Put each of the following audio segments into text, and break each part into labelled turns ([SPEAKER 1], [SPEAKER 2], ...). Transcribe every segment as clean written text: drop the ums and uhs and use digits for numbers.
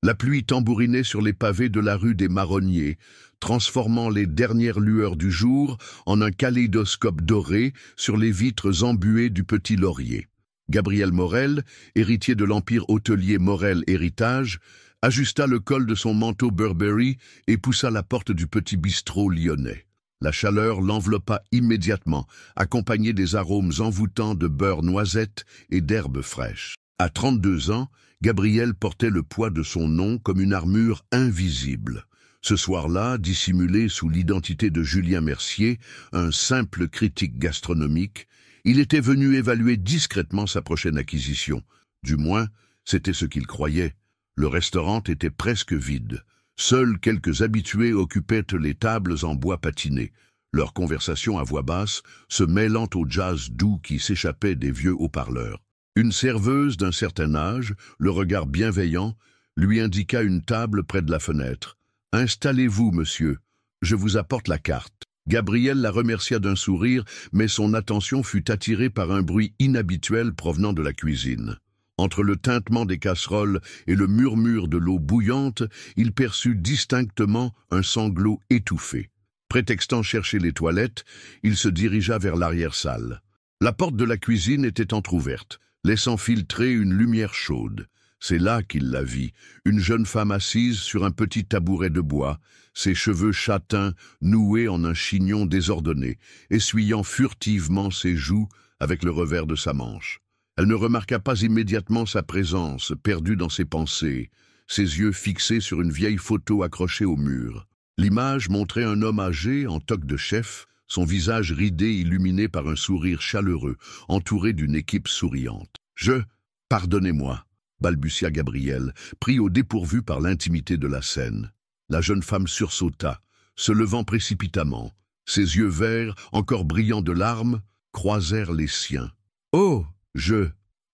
[SPEAKER 1] La pluie tambourinait sur les pavés de la rue des Marronniers, transformant les dernières lueurs du jour en un kaléidoscope doré sur les vitres embuées du Petit Laurier. Gabriel Morel, héritier de l'empire hôtelier Morel Héritage, ajusta le col de son manteau Burberry et poussa la porte du petit bistrot lyonnais. La chaleur l'enveloppa immédiatement, accompagnée des arômes envoûtants de beurre noisette et d'herbes fraîches. À 32 ans, Gabriel portait le poids de son nom comme une armure invisible. Ce soir-là, dissimulé sous l'identité de Julien Mercier, un simple critique gastronomique, il était venu évaluer discrètement sa prochaine acquisition. Du moins, c'était ce qu'il croyait. Le restaurant était presque vide. Seuls quelques habitués occupaient les tables en bois patiné, leur conversation à voix basse se mêlant au jazz doux qui s'échappait des vieux haut-parleurs. Une serveuse d'un certain âge, le regard bienveillant, lui indiqua une table près de la fenêtre. « Installez-vous, monsieur, je vous apporte la carte. » Gabriel la remercia d'un sourire, mais son attention fut attirée par un bruit inhabituel provenant de la cuisine. Entre le tintement des casseroles et le murmure de l'eau bouillante, il perçut distinctement un sanglot étouffé. Prétextant chercher les toilettes, il se dirigea vers l'arrière-salle. La porte de la cuisine était entr'ouverte, laissant filtrer une lumière chaude. C'est là qu'il la vit, une jeune femme assise sur un petit tabouret de bois, ses cheveux châtains noués en un chignon désordonné, essuyant furtivement ses joues avec le revers de sa manche. Elle ne remarqua pas immédiatement sa présence, perdue dans ses pensées, ses yeux fixés sur une vieille photo accrochée au mur. L'image montrait un homme âgé en toque de chef, son visage ridé illuminé par un sourire chaleureux, entouré d'une équipe souriante. « Pardonnez-moi » balbutia Gabriel, pris au dépourvu par l'intimité de la scène. La jeune femme sursauta, se levant précipitamment. Ses yeux verts, encore brillants de larmes, croisèrent les siens. « Oh,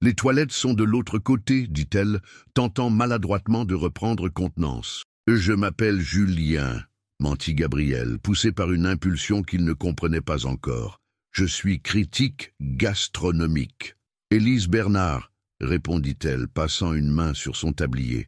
[SPEAKER 1] les toilettes sont de l'autre côté, dit-elle, tentant maladroitement de reprendre contenance. « Je m'appelle Julien, mentit Gabriel, poussé par une impulsion qu'il ne comprenait pas encore. Je suis critique gastronomique. »« Élise Bernard, répondit-elle, passant une main sur son tablier.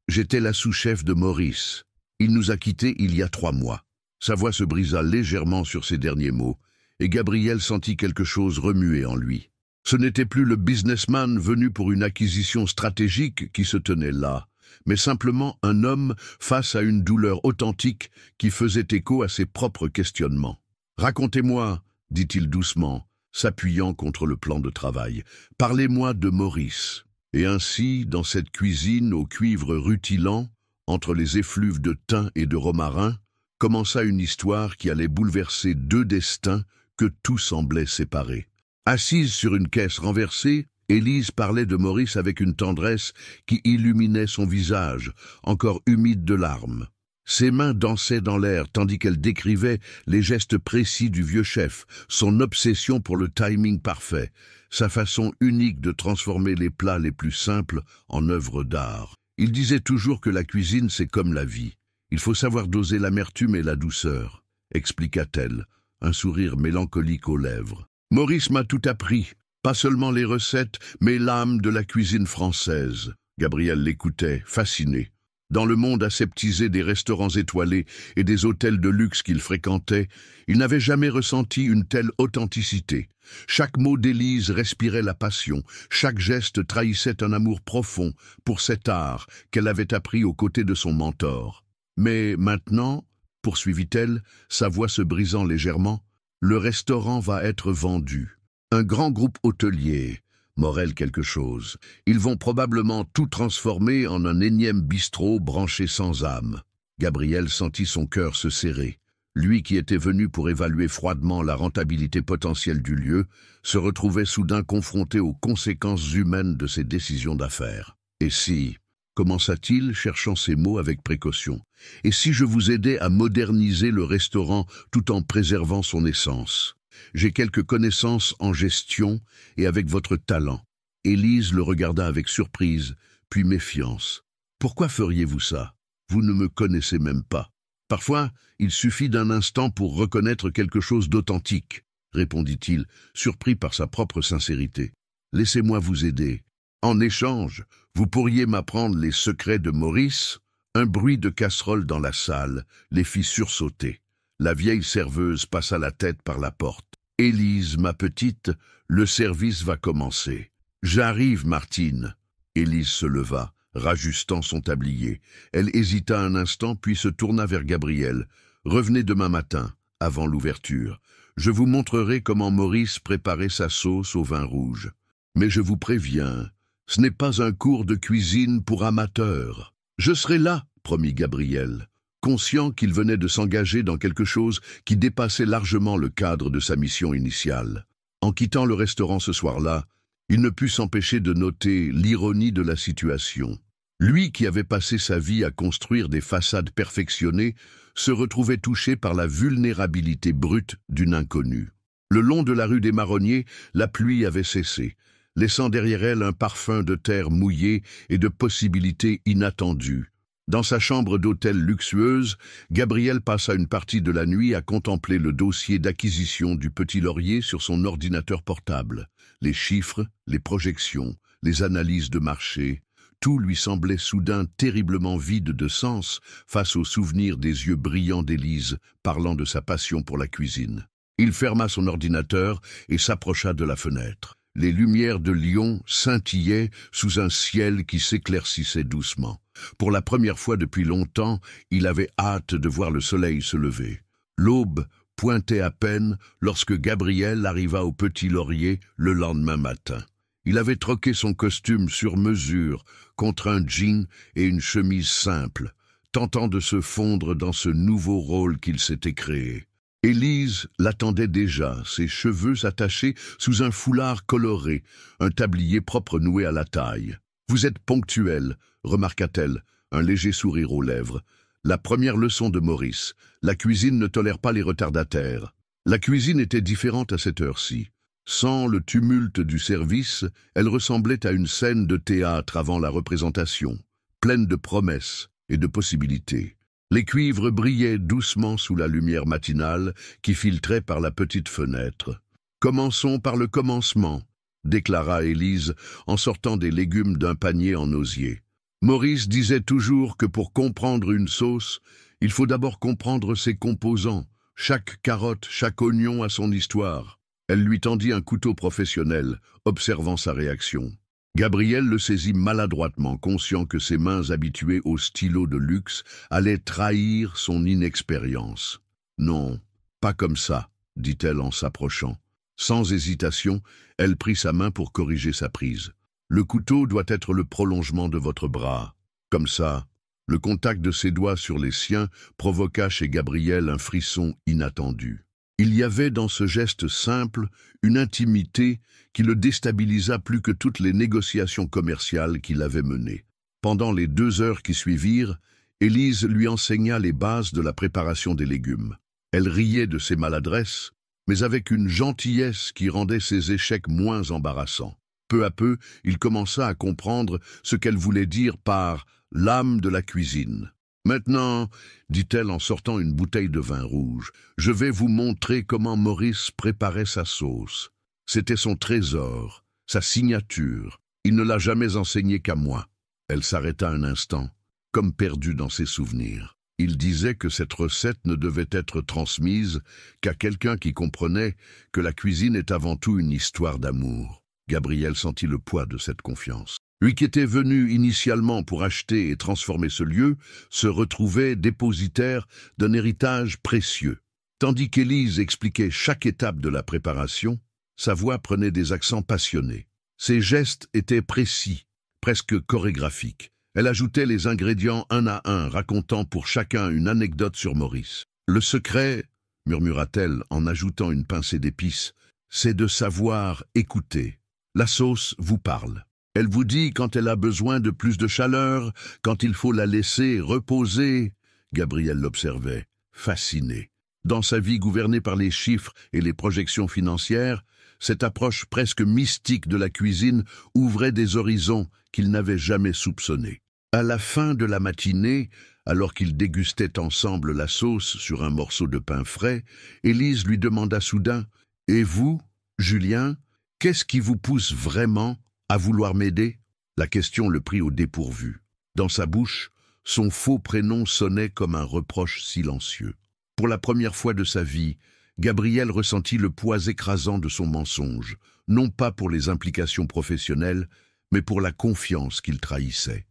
[SPEAKER 1] J'étais la sous-chef de Maurice. Il nous a quittés il y a 3 mois. Sa voix se brisa légèrement sur ces derniers mots, et Gabriel sentit quelque chose remuer en lui. Ce n'était plus le businessman venu pour une acquisition stratégique qui se tenait là, mais simplement un homme face à une douleur authentique qui faisait écho à ses propres questionnements. « Racontez-moi, dit-il doucement, s'appuyant contre le plan de travail. « Parlez-moi de Maurice. » Et ainsi, dans cette cuisine au cuivre rutilant, entre les effluves de thym et de romarin, commença une histoire qui allait bouleverser 2 destins que tout semblait séparer. Assise sur une caisse renversée, Élise parlait de Maurice avec une tendresse qui illuminait son visage, encore humide de larmes. Ses mains dansaient dans l'air tandis qu'elle décrivait les gestes précis du vieux chef, son obsession pour le timing parfait, sa façon unique de transformer les plats les plus simples en œuvres d'art. Il disait toujours que la cuisine, c'est comme la vie. Il faut savoir doser l'amertume et la douceur, expliqua-t-elle, un sourire mélancolique aux lèvres. Maurice m'a tout appris, pas seulement les recettes, mais l'âme de la cuisine française. Gabriel l'écoutait, fasciné. Dans le monde aseptisé des restaurants étoilés et des hôtels de luxe qu'il fréquentait, il n'avait jamais ressenti une telle authenticité. Chaque mot d'Élise respirait la passion, chaque geste trahissait un amour profond pour cet art qu'elle avait appris aux côtés de son mentor. Mais maintenant, poursuivit-elle, sa voix se brisant légèrement, le restaurant va être vendu. Un grand groupe hôtelier, Morel quelque chose. Ils vont probablement tout transformer en un énième bistrot branché sans âme. Gabriel sentit son cœur se serrer. Lui qui était venu pour évaluer froidement la rentabilité potentielle du lieu, se retrouvait soudain confronté aux conséquences humaines de ses décisions d'affaires. « Et si » commença-t-il, cherchant ses mots avec précaution. « Et si je vous aidais à moderniser le restaurant tout en préservant son essence ? J'ai quelques connaissances en gestion et avec votre talent. » Élise le regarda avec surprise, puis méfiance. « Pourquoi feriez-vous ça? Vous ne me connaissez même pas. » « Parfois, il suffit d'un instant pour reconnaître quelque chose d'authentique, » répondit-il, surpris par sa propre sincérité. « Laissez-moi vous aider. En échange, Vous pourriez m'apprendre les secrets de Maurice? Un bruit de casserole dans la salle les fit sursauter. La vieille serveuse passa la tête par la porte. « Élise, ma petite, le service va commencer. »« J'arrive, Martine. » Élise se leva, rajustant son tablier. Elle hésita un instant, puis se tourna vers Gabriel. « Revenez demain matin, avant l'ouverture. Je vous montrerai comment Maurice préparait sa sauce au vin rouge. Mais je vous préviens, ce n'est pas un cours de cuisine pour amateurs. »« Je serai là, » promit Gabriel, conscient qu'il venait de s'engager dans quelque chose qui dépassait largement le cadre de sa mission initiale. En quittant le restaurant ce soir-là, il ne put s'empêcher de noter l'ironie de la situation. Lui qui avait passé sa vie à construire des façades perfectionnées, se retrouvait touché par la vulnérabilité brute d'une inconnue. Le long de la rue des Marronniers, la pluie avait cessé, laissant derrière elle un parfum de terre mouillée et de possibilités inattendues. Dans sa chambre d'hôtel luxueuse, Gabriel passa une partie de la nuit à contempler le dossier d'acquisition du Petit Laurier sur son ordinateur portable. Les chiffres, les projections, les analyses de marché, tout lui semblait soudain terriblement vide de sens face au souvenir des yeux brillants d'Élise parlant de sa passion pour la cuisine. Il ferma son ordinateur et s'approcha de la fenêtre. Les lumières de Lyon scintillaient sous un ciel qui s'éclaircissait doucement. Pour la première fois depuis longtemps, il avait hâte de voir le soleil se lever. L'aube pointait à peine lorsque Gabriel arriva au Petit Laurier le lendemain matin. Il avait troqué son costume sur mesure contre un jean et une chemise simple, tentant de se fondre dans ce nouveau rôle qu'il s'était créé. Élise l'attendait déjà, ses cheveux attachés sous un foulard coloré, un tablier propre noué à la taille. « Vous êtes ponctuel », remarqua-t-elle, un léger sourire aux lèvres. La première leçon de Maurice. La cuisine ne tolère pas les retardataires. La cuisine était différente à cette heure-ci. Sans le tumulte du service, elle ressemblait à une scène de théâtre avant la représentation, pleine de promesses et de possibilités. Les cuivres brillaient doucement sous la lumière matinale qui filtrait par la petite fenêtre. « Commençons par le commencement », déclara Élise en sortant des légumes d'un panier en osier. Maurice disait toujours que pour comprendre une sauce, il faut d'abord comprendre ses composants. Chaque carotte, chaque oignon a son histoire. Elle lui tendit un couteau professionnel, observant sa réaction. Gabriel le saisit maladroitement, conscient que ses mains habituées au stylo de luxe allaient trahir son inexpérience. « Non, pas comme ça », dit-elle en s'approchant. Sans hésitation, elle prit sa main pour corriger sa prise. « Le couteau doit être le prolongement de votre bras. » Comme ça, le contact de ses doigts sur les siens provoqua chez Gabriel un frisson inattendu. Il y avait dans ce geste simple une intimité qui le déstabilisa plus que toutes les négociations commerciales qu'il avait menées. Pendant les 2 heures qui suivirent, Élise lui enseigna les bases de la préparation des légumes. Elle riait de ses maladresses, mais avec une gentillesse qui rendait ses échecs moins embarrassants. Peu à peu, il commença à comprendre ce qu'elle voulait dire par « l'âme de la cuisine ». « Maintenant, » dit-elle en sortant une bouteille de vin rouge, « je vais vous montrer comment Maurice préparait sa sauce. C'était son trésor, sa signature. Il ne l'a jamais enseigné qu'à moi. » Elle s'arrêta un instant, comme perdue dans ses souvenirs. Il disait que cette recette ne devait être transmise qu'à quelqu'un qui comprenait que la cuisine est avant tout une histoire d'amour. Gabriel sentit le poids de cette confiance. Lui qui était venu initialement pour acheter et transformer ce lieu, se retrouvait dépositaire d'un héritage précieux. Tandis qu'Élise expliquait chaque étape de la préparation, sa voix prenait des accents passionnés. Ses gestes étaient précis, presque chorégraphiques. Elle ajoutait les ingrédients un à un, racontant pour chacun une anecdote sur Maurice. « Le secret, » murmura-t-elle en ajoutant une pincée d'épices, « c'est de savoir écouter. La sauce vous parle. Elle vous dit quand elle a besoin de plus de chaleur, quand il faut la laisser reposer. » Gabriel l'observait, fasciné. Dans sa vie gouvernée par les chiffres et les projections financières, cette approche presque mystique de la cuisine ouvrait des horizons qu'il n'avait jamais soupçonnés. À la fin de la matinée, alors qu'ils dégustaient ensemble la sauce sur un morceau de pain frais, Élise lui demanda soudain « Et vous, Julien, qu'est-ce qui vous pousse vraiment à vouloir m'aider ?» La question le prit au dépourvu. Dans sa bouche, son faux prénom sonnait comme un reproche silencieux. Pour la première fois de sa vie, Gabriel ressentit le poids écrasant de son mensonge, non pas pour les implications professionnelles, mais pour la confiance qu'il trahissait.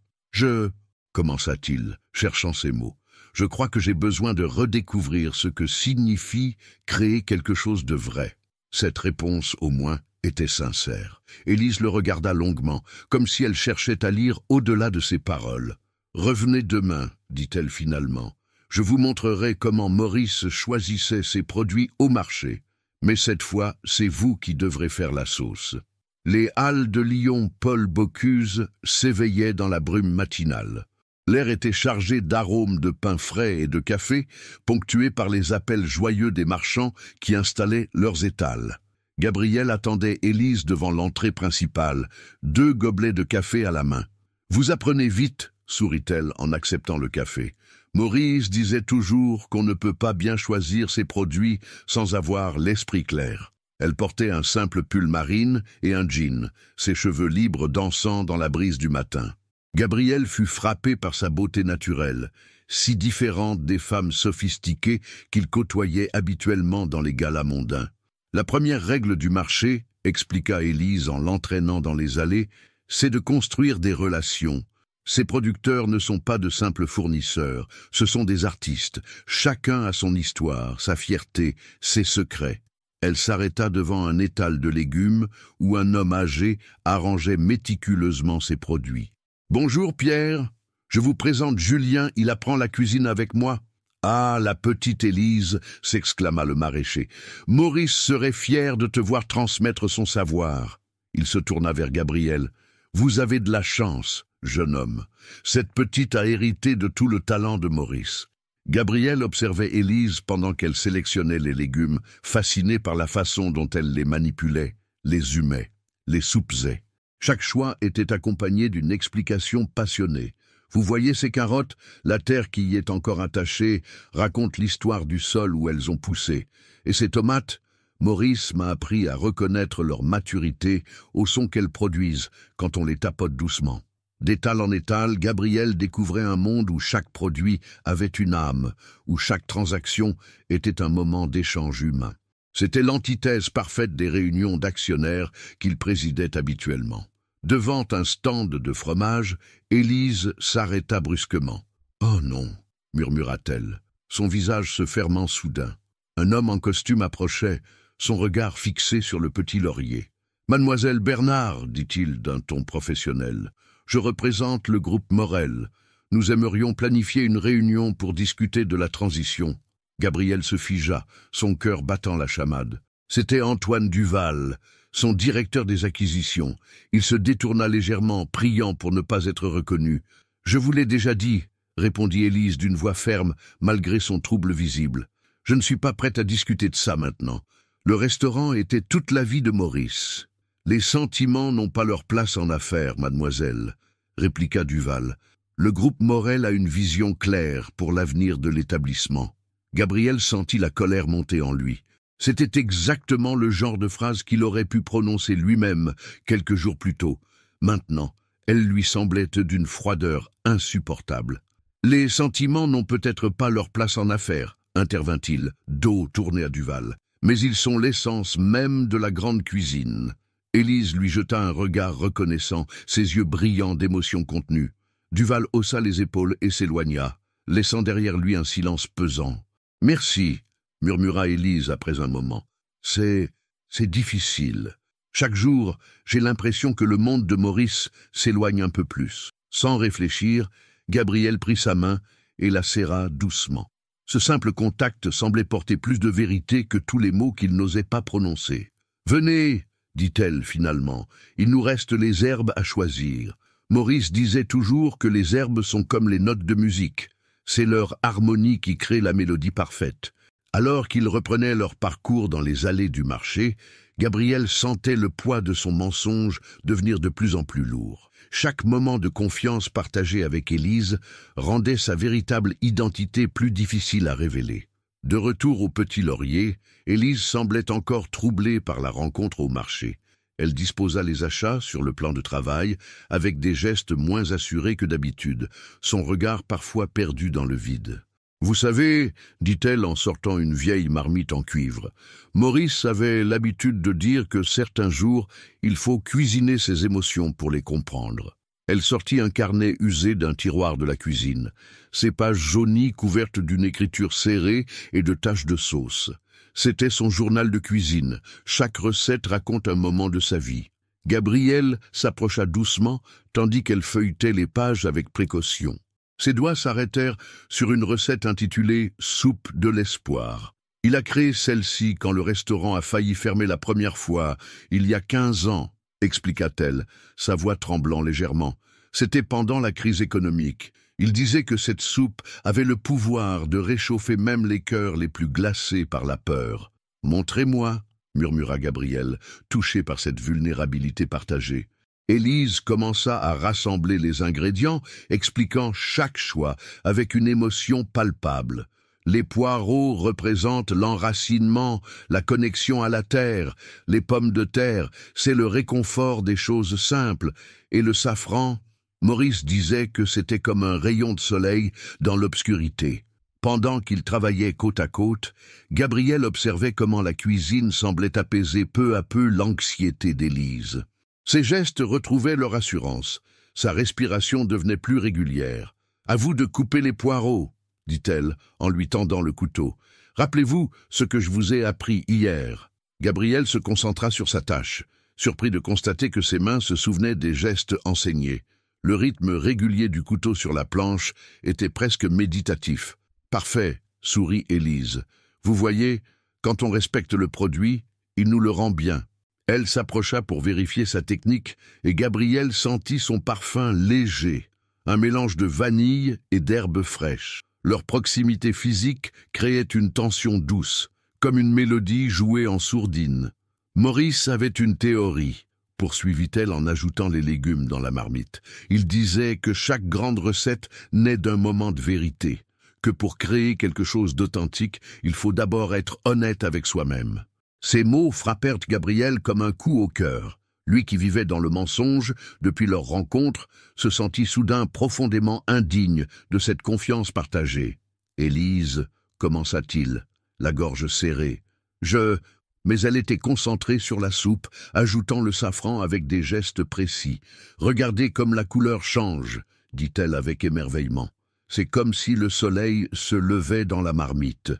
[SPEAKER 1] Commença-t-il, cherchant ses mots. Je crois que j'ai besoin de redécouvrir ce que signifie créer quelque chose de vrai. Cette réponse, au moins, était sincère. Élise le regarda longuement, comme si elle cherchait à lire au-delà de ses paroles. « Revenez demain, dit-elle finalement. Je vous montrerai comment Maurice choisissait ses produits au marché. Mais cette fois, c'est vous qui devrez faire la sauce. » Les halles de Lyon Paul Bocuse s'éveillaient dans la brume matinale. L'air était chargé d'arômes de pain frais et de café, ponctués par les appels joyeux des marchands qui installaient leurs étals. Gabriel attendait Élise devant l'entrée principale, 2 gobelets de café à la main. « Vous apprenez vite, » sourit-elle en acceptant le café. « Maurice disait toujours qu'on ne peut pas bien choisir ses produits sans avoir l'esprit clair. » Elle portait un simple pull marine et un jean, ses cheveux libres dansant dans la brise du matin. Gabriel fut frappé par sa beauté naturelle, si différente des femmes sophistiquées qu'il côtoyait habituellement dans les galas mondains. La première règle du marché, expliqua Élise en l'entraînant dans les allées, c'est de construire des relations. Ces producteurs ne sont pas de simples fournisseurs, ce sont des artistes. Chacun a son histoire, sa fierté, ses secrets. Elle s'arrêta devant un étal de légumes où un homme âgé arrangeait méticuleusement ses produits. « Bonjour Pierre, je vous présente Julien, il apprend la cuisine avec moi. »« Ah, la petite Élise !» s'exclama le maraîcher. « Maurice serait fier de te voir transmettre son savoir. » Il se tourna vers Gabriel. « Vous avez de la chance, jeune homme. Cette petite a hérité de tout le talent de Maurice. » Gabriel observait Élise pendant qu'elle sélectionnait les légumes, fascinée par la façon dont elle les manipulait, les humait, les soupesait. Chaque choix était accompagné d'une explication passionnée. « Vous voyez ces carottes? La terre qui y est encore attachée raconte l'histoire du sol où elles ont poussé. Et ces tomates? Maurice m'a appris à reconnaître leur maturité au son qu'elles produisent quand on les tapote doucement. » D'étal en étal, Gabriel découvrait un monde où chaque produit avait une âme, où chaque transaction était un moment d'échange humain. C'était l'antithèse parfaite des réunions d'actionnaires qu'il présidait habituellement. Devant un stand de fromage, Élise s'arrêta brusquement. « Oh non !» murmura-t-elle, son visage se fermant soudain. Un homme en costume approchait, son regard fixé sur le petit laurier. « Mademoiselle Bernard, dit-il d'un ton professionnel, je représente le groupe Morel. Nous aimerions planifier une réunion pour discuter de la transition. » Gabriel se figea, son cœur battant la chamade. C'était Antoine Duval, son directeur des acquisitions. Il se détourna légèrement, priant pour ne pas être reconnu. « Je vous l'ai déjà dit, » répondit Élise d'une voix ferme, malgré son trouble visible. « Je ne suis pas prête à discuter de ça maintenant. Le restaurant était toute la vie de Maurice. »« Les sentiments n'ont pas leur place en affaires, mademoiselle, » répliqua Duval. « Le groupe Morel a une vision claire pour l'avenir de l'établissement. » Gabriel sentit la colère monter en lui. C'était exactement le genre de phrase qu'il aurait pu prononcer lui-même quelques jours plus tôt. Maintenant, elle lui semblait d'une froideur insupportable. « Les sentiments n'ont peut-être pas leur place en affaires, » intervint-il, dos tourné à Duval. « Mais ils sont l'essence même de la grande cuisine. » Élise lui jeta un regard reconnaissant, ses yeux brillants d'émotion contenue. Duval haussa les épaules et s'éloigna, laissant derrière lui un silence pesant. « Merci, » murmura Élise après un moment. « C'est difficile. Chaque jour, j'ai l'impression que le monde de Maurice s'éloigne un peu plus. » Sans réfléchir, Gabriel prit sa main et la serra doucement. Ce simple contact semblait porter plus de vérité que tous les mots qu'il n'osait pas prononcer. « Venez !» dit-elle finalement, « il nous reste les herbes à choisir. Maurice disait toujours que les herbes sont comme les notes de musique. C'est leur harmonie qui crée la mélodie parfaite. » Alors qu'ils reprenaient leur parcours dans les allées du marché, Gabriel sentait le poids de son mensonge devenir de plus en plus lourd. Chaque moment de confiance partagé avec Élise rendait sa véritable identité plus difficile à révéler. De retour au Petit Laurier, Élise semblait encore troublée par la rencontre au marché. Elle disposa les achats sur le plan de travail, avec des gestes moins assurés que d'habitude, son regard parfois perdu dans le vide. « Vous savez, dit-elle en sortant une vieille marmite en cuivre, Maurice avait l'habitude de dire que certains jours, il faut cuisiner ses émotions pour les comprendre. » Elle sortit un carnet usé d'un tiroir de la cuisine, ses pages jaunies couvertes d'une écriture serrée et de taches de sauce. C'était son journal de cuisine. Chaque recette raconte un moment de sa vie. Gabrielle s'approcha doucement, tandis qu'elle feuilletait les pages avec précaution. Ses doigts s'arrêtèrent sur une recette intitulée « Soupe de l'espoir ». Il a créé celle-ci quand le restaurant a failli fermer la première fois, il y a 15 ans, expliqua-t-elle, sa voix tremblant légèrement. C'était pendant la crise économique. Il disait que cette soupe avait le pouvoir de réchauffer même les cœurs les plus glacés par la peur. « Montrez-moi » murmura Gabrielle, touchée par cette vulnérabilité partagée. Élise commença à rassembler les ingrédients, expliquant chaque choix avec une émotion palpable. Les poireaux représentent l'enracinement, la connexion à la terre. Les pommes de terre, c'est le réconfort des choses simples. Et le safran, Maurice disait que c'était comme un rayon de soleil dans l'obscurité. Pendant qu'ils travaillaient côte à côte, Gabrielle observait comment la cuisine semblait apaiser peu à peu l'anxiété d'Élise. Ses gestes retrouvaient leur assurance. Sa respiration devenait plus régulière. « À vous de couper les poireaux », dit-elle en lui tendant le couteau. « Rappelez-vous ce que je vous ai appris hier. » Gabrielle se concentra sur sa tâche, surpris de constater que ses mains se souvenaient des gestes enseignés. Le rythme régulier du couteau sur la planche était presque méditatif. « Parfait, » sourit Élise. « Vous voyez, quand on respecte le produit, il nous le rend bien. » Elle s'approcha pour vérifier sa technique et Gabrielle sentit son parfum léger, un mélange de vanille et d'herbes fraîches. Leur proximité physique créait une tension douce, comme une mélodie jouée en sourdine. Maurice avait une théorie, poursuivit-elle en ajoutant les légumes dans la marmite. Il disait que chaque grande recette naît d'un moment de vérité, que pour créer quelque chose d'authentique, il faut d'abord être honnête avec soi-même. Ces mots frappèrent Gabrielle comme un coup au cœur. Lui qui vivait dans le mensonge depuis leur rencontre se sentit soudain profondément indigne de cette confiance partagée. « Élise, commença-t-il, la gorge serrée. Mais elle était concentrée sur la soupe, ajoutant le safran avec des gestes précis. « Regardez comme la couleur change, dit-elle avec émerveillement. C'est comme si le soleil se levait dans la marmite. »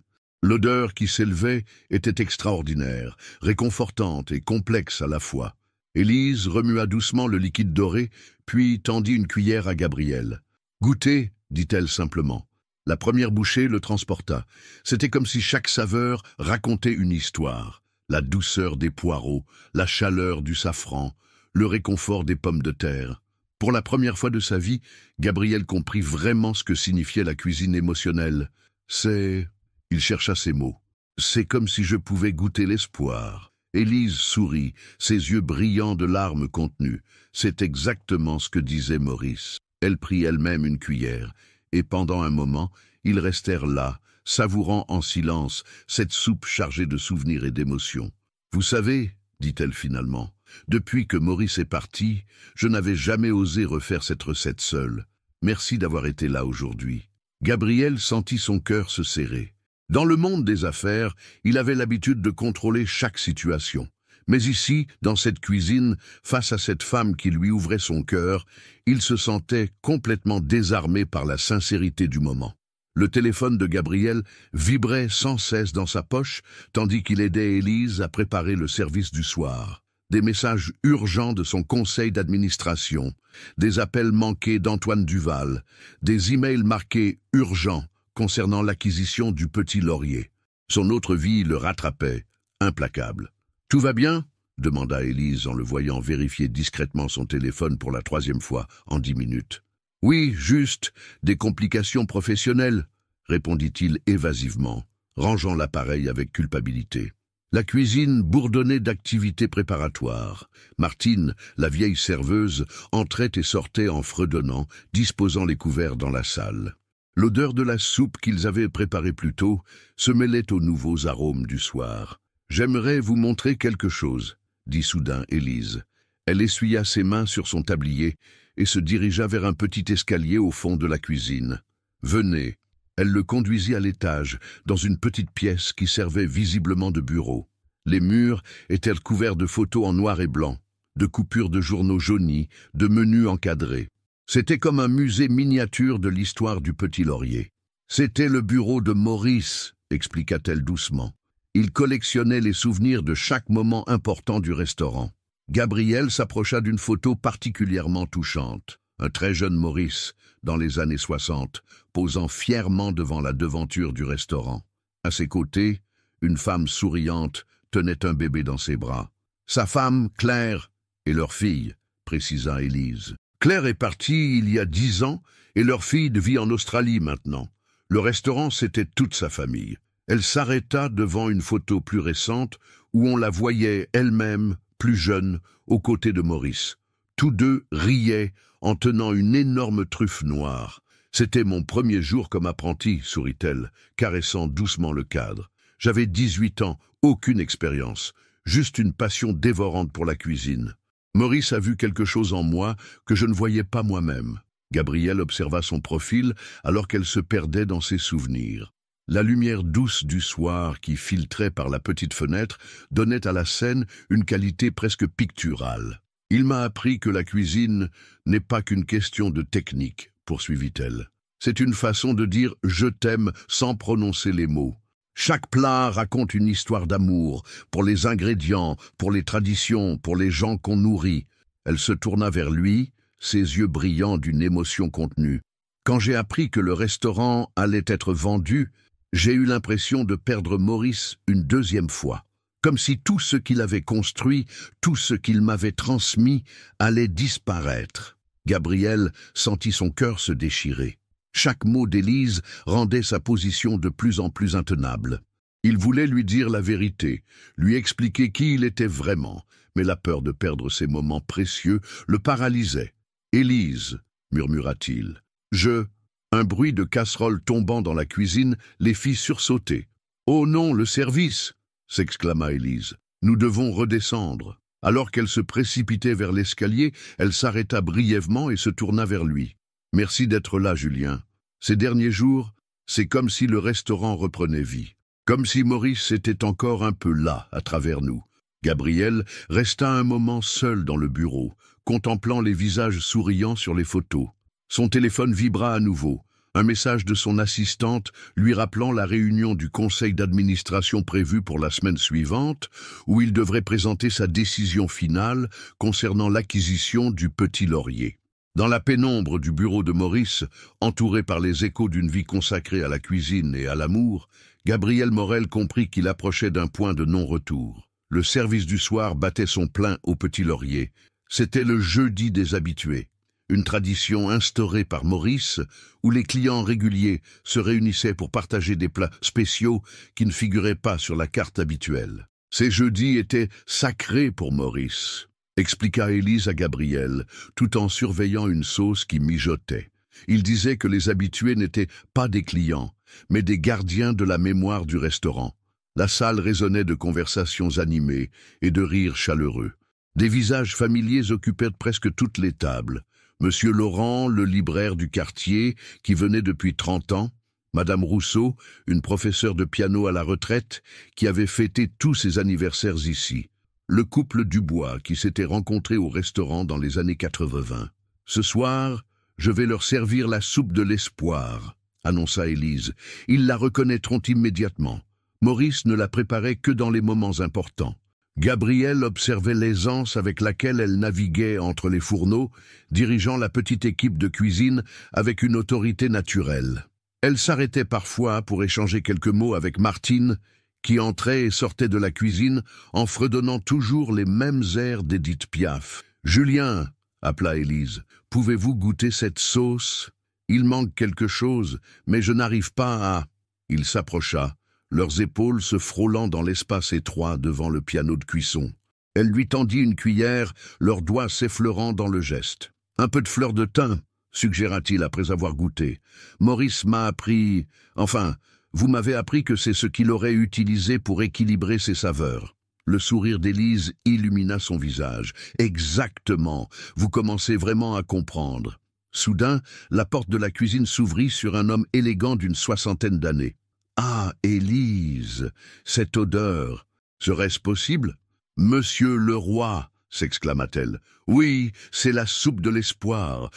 [SPEAKER 1] L'odeur qui s'élevait était extraordinaire, réconfortante et complexe à la fois. Élise remua doucement le liquide doré, puis tendit une cuillère à Gabrielle. « Goûtez, dit-elle simplement. La première bouchée le transporta. C'était comme si chaque saveur racontait une histoire. La douceur des poireaux, la chaleur du safran, le réconfort des pommes de terre. Pour la première fois de sa vie, Gabrielle comprit vraiment ce que signifiait la cuisine émotionnelle. C'est... Il chercha ses mots. « C'est comme si je pouvais goûter l'espoir. » Élise sourit, ses yeux brillants de larmes contenues. C'est exactement ce que disait Maurice. Elle prit elle-même une cuillère, et pendant un moment, ils restèrent là, savourant en silence cette soupe chargée de souvenirs et d'émotions. « Vous savez, dit-elle finalement, depuis que Maurice est parti, je n'avais jamais osé refaire cette recette seule. Merci d'avoir été là aujourd'hui. » Gabrielle sentit son cœur se serrer. Dans le monde des affaires, il avait l'habitude de contrôler chaque situation. Mais ici, dans cette cuisine, face à cette femme qui lui ouvrait son cœur, il se sentait complètement désarmé par la sincérité du moment. Le téléphone de Gabrielle vibrait sans cesse dans sa poche, tandis qu'il aidait Élise à préparer le service du soir. Des messages urgents de son conseil d'administration, des appels manqués d'Antoine Duval, des emails marqués « urgents » concernant l'acquisition du Petit Laurier. Son autre vie le rattrapait, implacable. « Tout va bien ?» demanda Élise en le voyant vérifier discrètement son téléphone pour la 3e fois en 10 minutes. « Oui, juste, des complications professionnelles, » répondit-il évasivement, rangeant l'appareil avec culpabilité. La cuisine bourdonnait d'activités préparatoires. Martine, la vieille serveuse, entrait et sortait en fredonnant, disposant les couverts dans la salle. L'odeur de la soupe qu'ils avaient préparée plus tôt se mêlait aux nouveaux arômes du soir. « J'aimerais vous montrer quelque chose, » dit soudain Élise. Elle essuya ses mains sur son tablier et se dirigea vers un petit escalier au fond de la cuisine. « Venez !» Elle le conduisit à l'étage, dans une petite pièce qui servait visiblement de bureau. Les murs étaient couverts de photos en noir et blanc, de coupures de journaux jaunis, de menus encadrés. C'était comme un musée miniature de l'histoire du Petit Laurier. « C'était le bureau de Maurice », expliqua-t-elle doucement. Il collectionnait les souvenirs de chaque moment important du restaurant. Gabrielle s'approcha d'une photo particulièrement touchante. Un très jeune Maurice, dans les années 60, posant fièrement devant la devanture du restaurant. À ses côtés, une femme souriante tenait un bébé dans ses bras. Sa femme, Claire, et leur fille, précisa Élise. Claire est partie il y a 10 ans et leur fille vit en Australie maintenant. Le restaurant, c'était toute sa famille. Elle s'arrêta devant une photo plus récente où on la voyait elle-même, plus jeune, aux côtés de Maurice. Tous deux riaient en tenant une énorme truffe noire. « C'était mon premier jour comme apprenti, sourit-elle, caressant doucement le cadre. J'avais 18 ans, aucune expérience, juste une passion dévorante pour la cuisine. Maurice a vu quelque chose en moi que je ne voyais pas moi-même. » Gabrielle observa son profil alors qu'elle se perdait dans ses souvenirs. La lumière douce du soir qui filtrait par la petite fenêtre donnait à la scène une qualité presque picturale. « Il m'a appris que la cuisine n'est pas qu'une question de technique, » poursuivit-elle. « C'est une façon de dire « je t'aime » sans prononcer les mots. Chaque plat raconte une histoire d'amour, pour les ingrédients, pour les traditions, pour les gens qu'on nourrit. » Elle se tourna vers lui, ses yeux brillants d'une émotion contenue. « Quand j'ai appris que le restaurant allait être vendu, j'ai eu l'impression de perdre Maurice une deuxième fois. Comme si tout ce qu'il avait construit, tout ce qu'il m'avait transmis, allait disparaître. » Gabrielle sentit son cœur se déchirer. Chaque mot d'Élise rendait sa position de plus en plus intenable. Il voulait lui dire la vérité, lui expliquer qui il était vraiment, mais la peur de perdre ces moments précieux le paralysait. « Élise, » murmura-t-il. « Un bruit de casserole tombant dans la cuisine les fit sursauter. « Oh non, le service !» s'exclama Élise. « Nous devons redescendre. » Alors qu'elle se précipitait vers l'escalier, elle s'arrêta brièvement et se tourna vers lui. « Merci d'être là, Julien. Ces derniers jours, c'est comme si le restaurant reprenait vie. Comme si Maurice était encore un peu là, à travers nous. » Gabrielle resta un moment seule dans le bureau, contemplant les visages souriants sur les photos. Son téléphone vibra à nouveau. Un message de son assistante lui rappelant la réunion du conseil d'administration prévue pour la semaine suivante, où il devrait présenter sa décision finale concernant l'acquisition du Petit Laurier. Dans la pénombre du bureau de Maurice, entouré par les échos d'une vie consacrée à la cuisine et à l'amour, Gabrielle Morel comprit qu'il approchait d'un point de non-retour. Le service du soir battait son plein au Petit Laurier. C'était le jeudi des habitués. Une tradition instaurée par Maurice, où les clients réguliers se réunissaient pour partager des plats spéciaux qui ne figuraient pas sur la carte habituelle. Ces jeudis étaient sacrés pour Maurice, expliqua Élise à Gabrielle, tout en surveillant une sauce qui mijotait. Il disait que les habitués n'étaient pas des clients, mais des gardiens de la mémoire du restaurant. La salle résonnait de conversations animées et de rires chaleureux. Des visages familiers occupaient presque toutes les tables. Monsieur Laurent, le libraire du quartier, qui venait depuis 30 ans, Madame Rousseau, une professeure de piano à la retraite, qui avait fêté tous ses anniversaires ici, le couple Dubois, qui s'était rencontré au restaurant dans les années 80. « Ce soir, je vais leur servir la soupe de l'espoir », annonça Élise. « Ils la reconnaîtront immédiatement. Maurice ne la préparait que dans les moments importants. » Gabrielle observait l'aisance avec laquelle elle naviguait entre les fourneaux, dirigeant la petite équipe de cuisine avec une autorité naturelle. Elle s'arrêtait parfois pour échanger quelques mots avec Martine, qui entrait et sortait de la cuisine en fredonnant toujours les mêmes airs d'Édith Piaf. « Julien !» appela Élise. « Pouvez-vous goûter cette sauce ? Il manque quelque chose, mais je n'arrive pas à... » Il s'approcha, leurs épaules se frôlant dans l'espace étroit devant le piano de cuisson. Elle lui tendit une cuillère, leurs doigts s'effleurant dans le geste. « Un peu de fleur de thym » suggéra-t-il après avoir goûté. « Maurice m'a appris... Enfin, vous m'avez appris que c'est ce qu'il aurait utilisé pour équilibrer ses saveurs. Le sourire d'Élise illumina son visage. « Exactement, vous commencez vraiment à comprendre. » Soudain, la porte de la cuisine s'ouvrit sur un homme élégant d'une soixantaine d'années. « Ah, Élise, cette odeur, serait-ce possible ?»« Monsieur le roi !» s'exclama-t-elle. « Oui, c'est la soupe de l'espoir.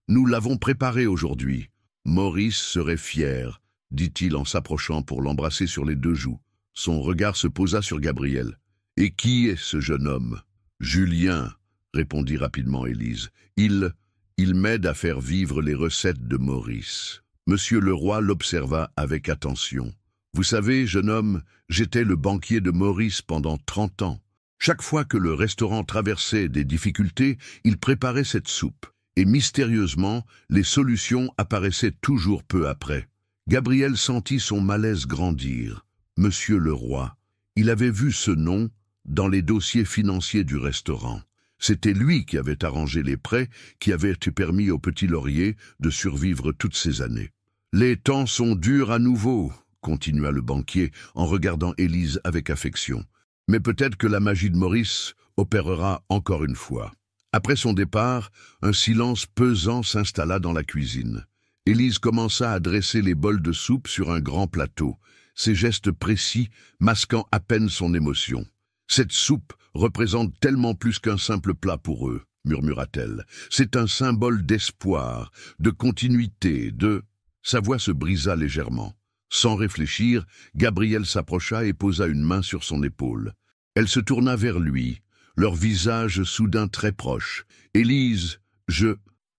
[SPEAKER 1] Nous l'avons préparée aujourd'hui. » Maurice serait fier, dit-il en s'approchant pour l'embrasser sur les deux joues. Son regard se posa sur Gabriel. « Et qui est ce jeune homme ?»« Julien, » répondit rapidement Élise. « Il m'aide à faire vivre les recettes de Maurice. » Monsieur le roi l'observa avec attention. « Vous savez, jeune homme, j'étais le banquier de Maurice pendant 30 ans. Chaque fois que le restaurant traversait des difficultés, il préparait cette soupe. Et mystérieusement, les solutions apparaissaient toujours peu après. » Gabriel sentit son malaise grandir. Monsieur le roi, il avait vu ce nom dans les dossiers financiers du restaurant. C'était lui qui avait arrangé les prêts qui avaient permis au Petit Laurier de survivre toutes ces années. « Les temps sont durs à nouveau, » continua le banquier en regardant Élise avec affection. « Mais peut-être que la magie de Maurice opérera encore une fois. » Après son départ, un silence pesant s'installa dans la cuisine. Élise commença à dresser les bols de soupe sur un grand plateau, ses gestes précis masquant à peine son émotion. « Cette soupe représente tellement plus qu'un simple plat pour eux, » murmura-t-elle. « C'est un symbole d'espoir, de continuité, de... » Sa voix se brisa légèrement. Sans réfléchir, Gabriel s'approcha et posa une main sur son épaule. Elle se tourna vers lui, leur visage soudain très proche. « Élise,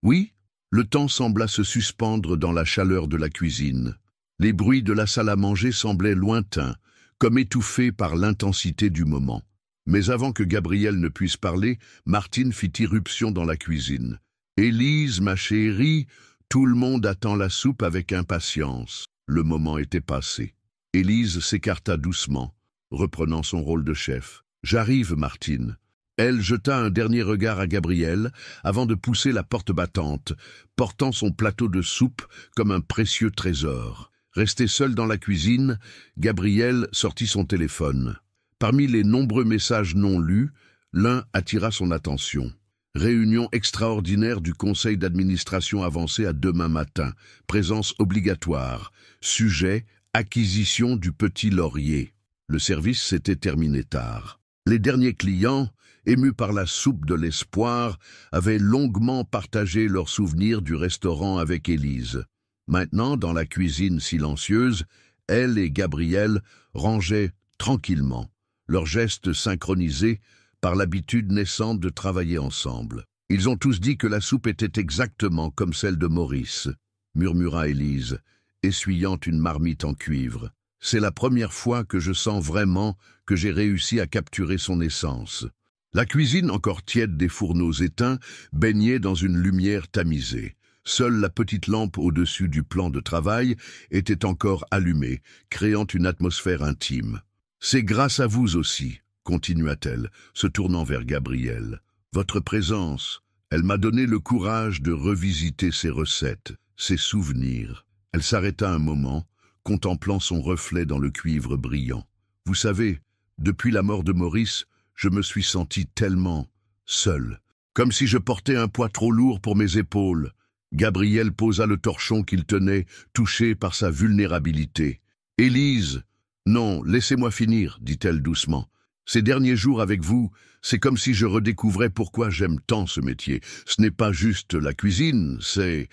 [SPEAKER 1] Oui ?» Le temps sembla se suspendre dans la chaleur de la cuisine. Les bruits de la salle à manger semblaient lointains, comme étouffés par l'intensité du moment. Mais avant que Gabriel ne puisse parler, Martine fit irruption dans la cuisine. « Élise, ma chérie, tout le monde attend la soupe avec impatience. » Le moment était passé. Élise s'écarta doucement, reprenant son rôle de chef. « J'arrive, Martine. » Elle jeta un dernier regard à Gabriel avant de pousser la porte battante, portant son plateau de soupe comme un précieux trésor. Resté seul dans la cuisine, Gabriel sortit son téléphone. Parmi les nombreux messages non lus, l'un attira son attention. Réunion extraordinaire du conseil d'administration avancée à demain matin. Présence obligatoire. Sujet, acquisition du Petit Laurier. Le service s'était terminé tard. Les derniers clients, émus par la soupe de l'espoir, avaient longuement partagé leurs souvenirs du restaurant avec Élise. Maintenant, dans la cuisine silencieuse, elle et Gabriel rangeaient tranquillement, leurs gestes synchronisés par l'habitude naissante de travailler ensemble. « Ils ont tous dit que la soupe était exactement comme celle de Maurice, » murmura Élise, essuyant une marmite en cuivre. « C'est la première fois que je sens vraiment que j'ai réussi à capturer son essence. » La cuisine, encore tiède des fourneaux éteints, baignait dans une lumière tamisée. Seule la petite lampe au-dessus du plan de travail était encore allumée, créant une atmosphère intime. « C'est grâce à vous aussi, » continua-t-elle, se tournant vers Gabriel. « Votre présence, elle m'a donné le courage de revisiter ses recettes, ses souvenirs. » Elle s'arrêta un moment, contemplant son reflet dans le cuivre brillant. « Vous savez, depuis la mort de Maurice, je me suis senti tellement seul, comme si je portais un poids trop lourd pour mes épaules. » Gabriel posa le torchon qu'il tenait, touché par sa vulnérabilité. « Élise, non, laissez-moi finir, » dit-elle doucement. « Ces derniers jours avec vous, c'est comme si je redécouvrais pourquoi j'aime tant ce métier. Ce n'est pas juste la cuisine, c'est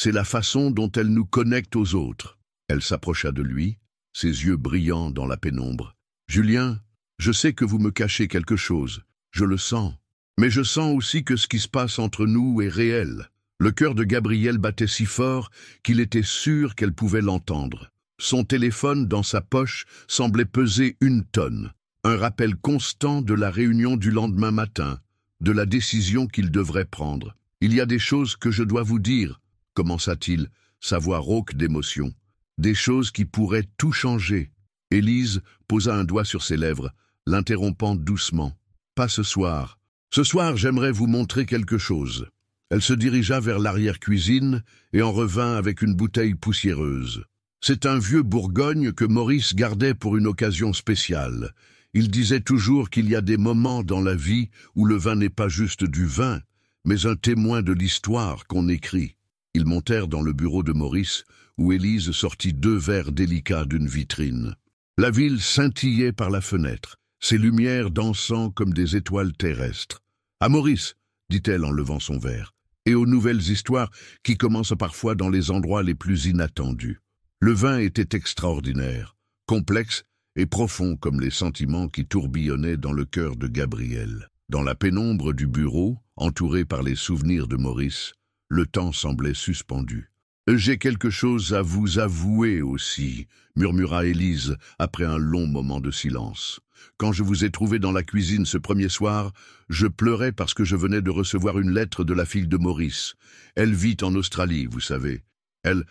[SPEAKER 1] la façon dont elle nous connecte aux autres. » Elle s'approcha de lui, ses yeux brillants dans la pénombre. « Julien, je sais que vous me cachez quelque chose, je le sens. Mais je sens aussi que ce qui se passe entre nous est réel. » Le cœur de Gabriel battait si fort qu'il était sûr qu'elle pouvait l'entendre. Son téléphone dans sa poche semblait peser 1 tonne. Un rappel constant de la réunion du lendemain matin, de la décision qu'il devrait prendre. « Il y a des choses que je dois vous dire, » commença-t-il, sa voix rauque d'émotion. « Des choses qui pourraient tout changer. » Élise posa un doigt sur ses lèvres, l'interrompant doucement. « Pas ce soir. Ce soir, j'aimerais vous montrer quelque chose. » Elle se dirigea vers l'arrière-cuisine et en revint avec une bouteille poussiéreuse. C'est un vieux Bourgogne que Maurice gardait pour une occasion spéciale. Il disait toujours qu'il y a des moments dans la vie où le vin n'est pas juste du vin, mais un témoin de l'histoire qu'on écrit. Ils montèrent dans le bureau de Maurice, où Élise sortit 2 verres délicats d'une vitrine. La ville scintillait par la fenêtre, ses lumières dansant comme des étoiles terrestres. « À Maurice !» dit-elle en levant son verre, et aux nouvelles histoires qui commencent parfois dans les endroits les plus inattendus. Le vin était extraordinaire, complexe et profond comme les sentiments qui tourbillonnaient dans le cœur de Gabriel. Dans la pénombre du bureau, entouré par les souvenirs de Maurice, le temps semblait suspendu. « J'ai quelque chose à vous avouer aussi », murmura Élise après un long moment de silence. « Quand je vous ai trouvé dans la cuisine ce premier soir, je pleurais parce que je venais de recevoir une lettre de la fille de Maurice. Elle vit en Australie, vous savez. Elle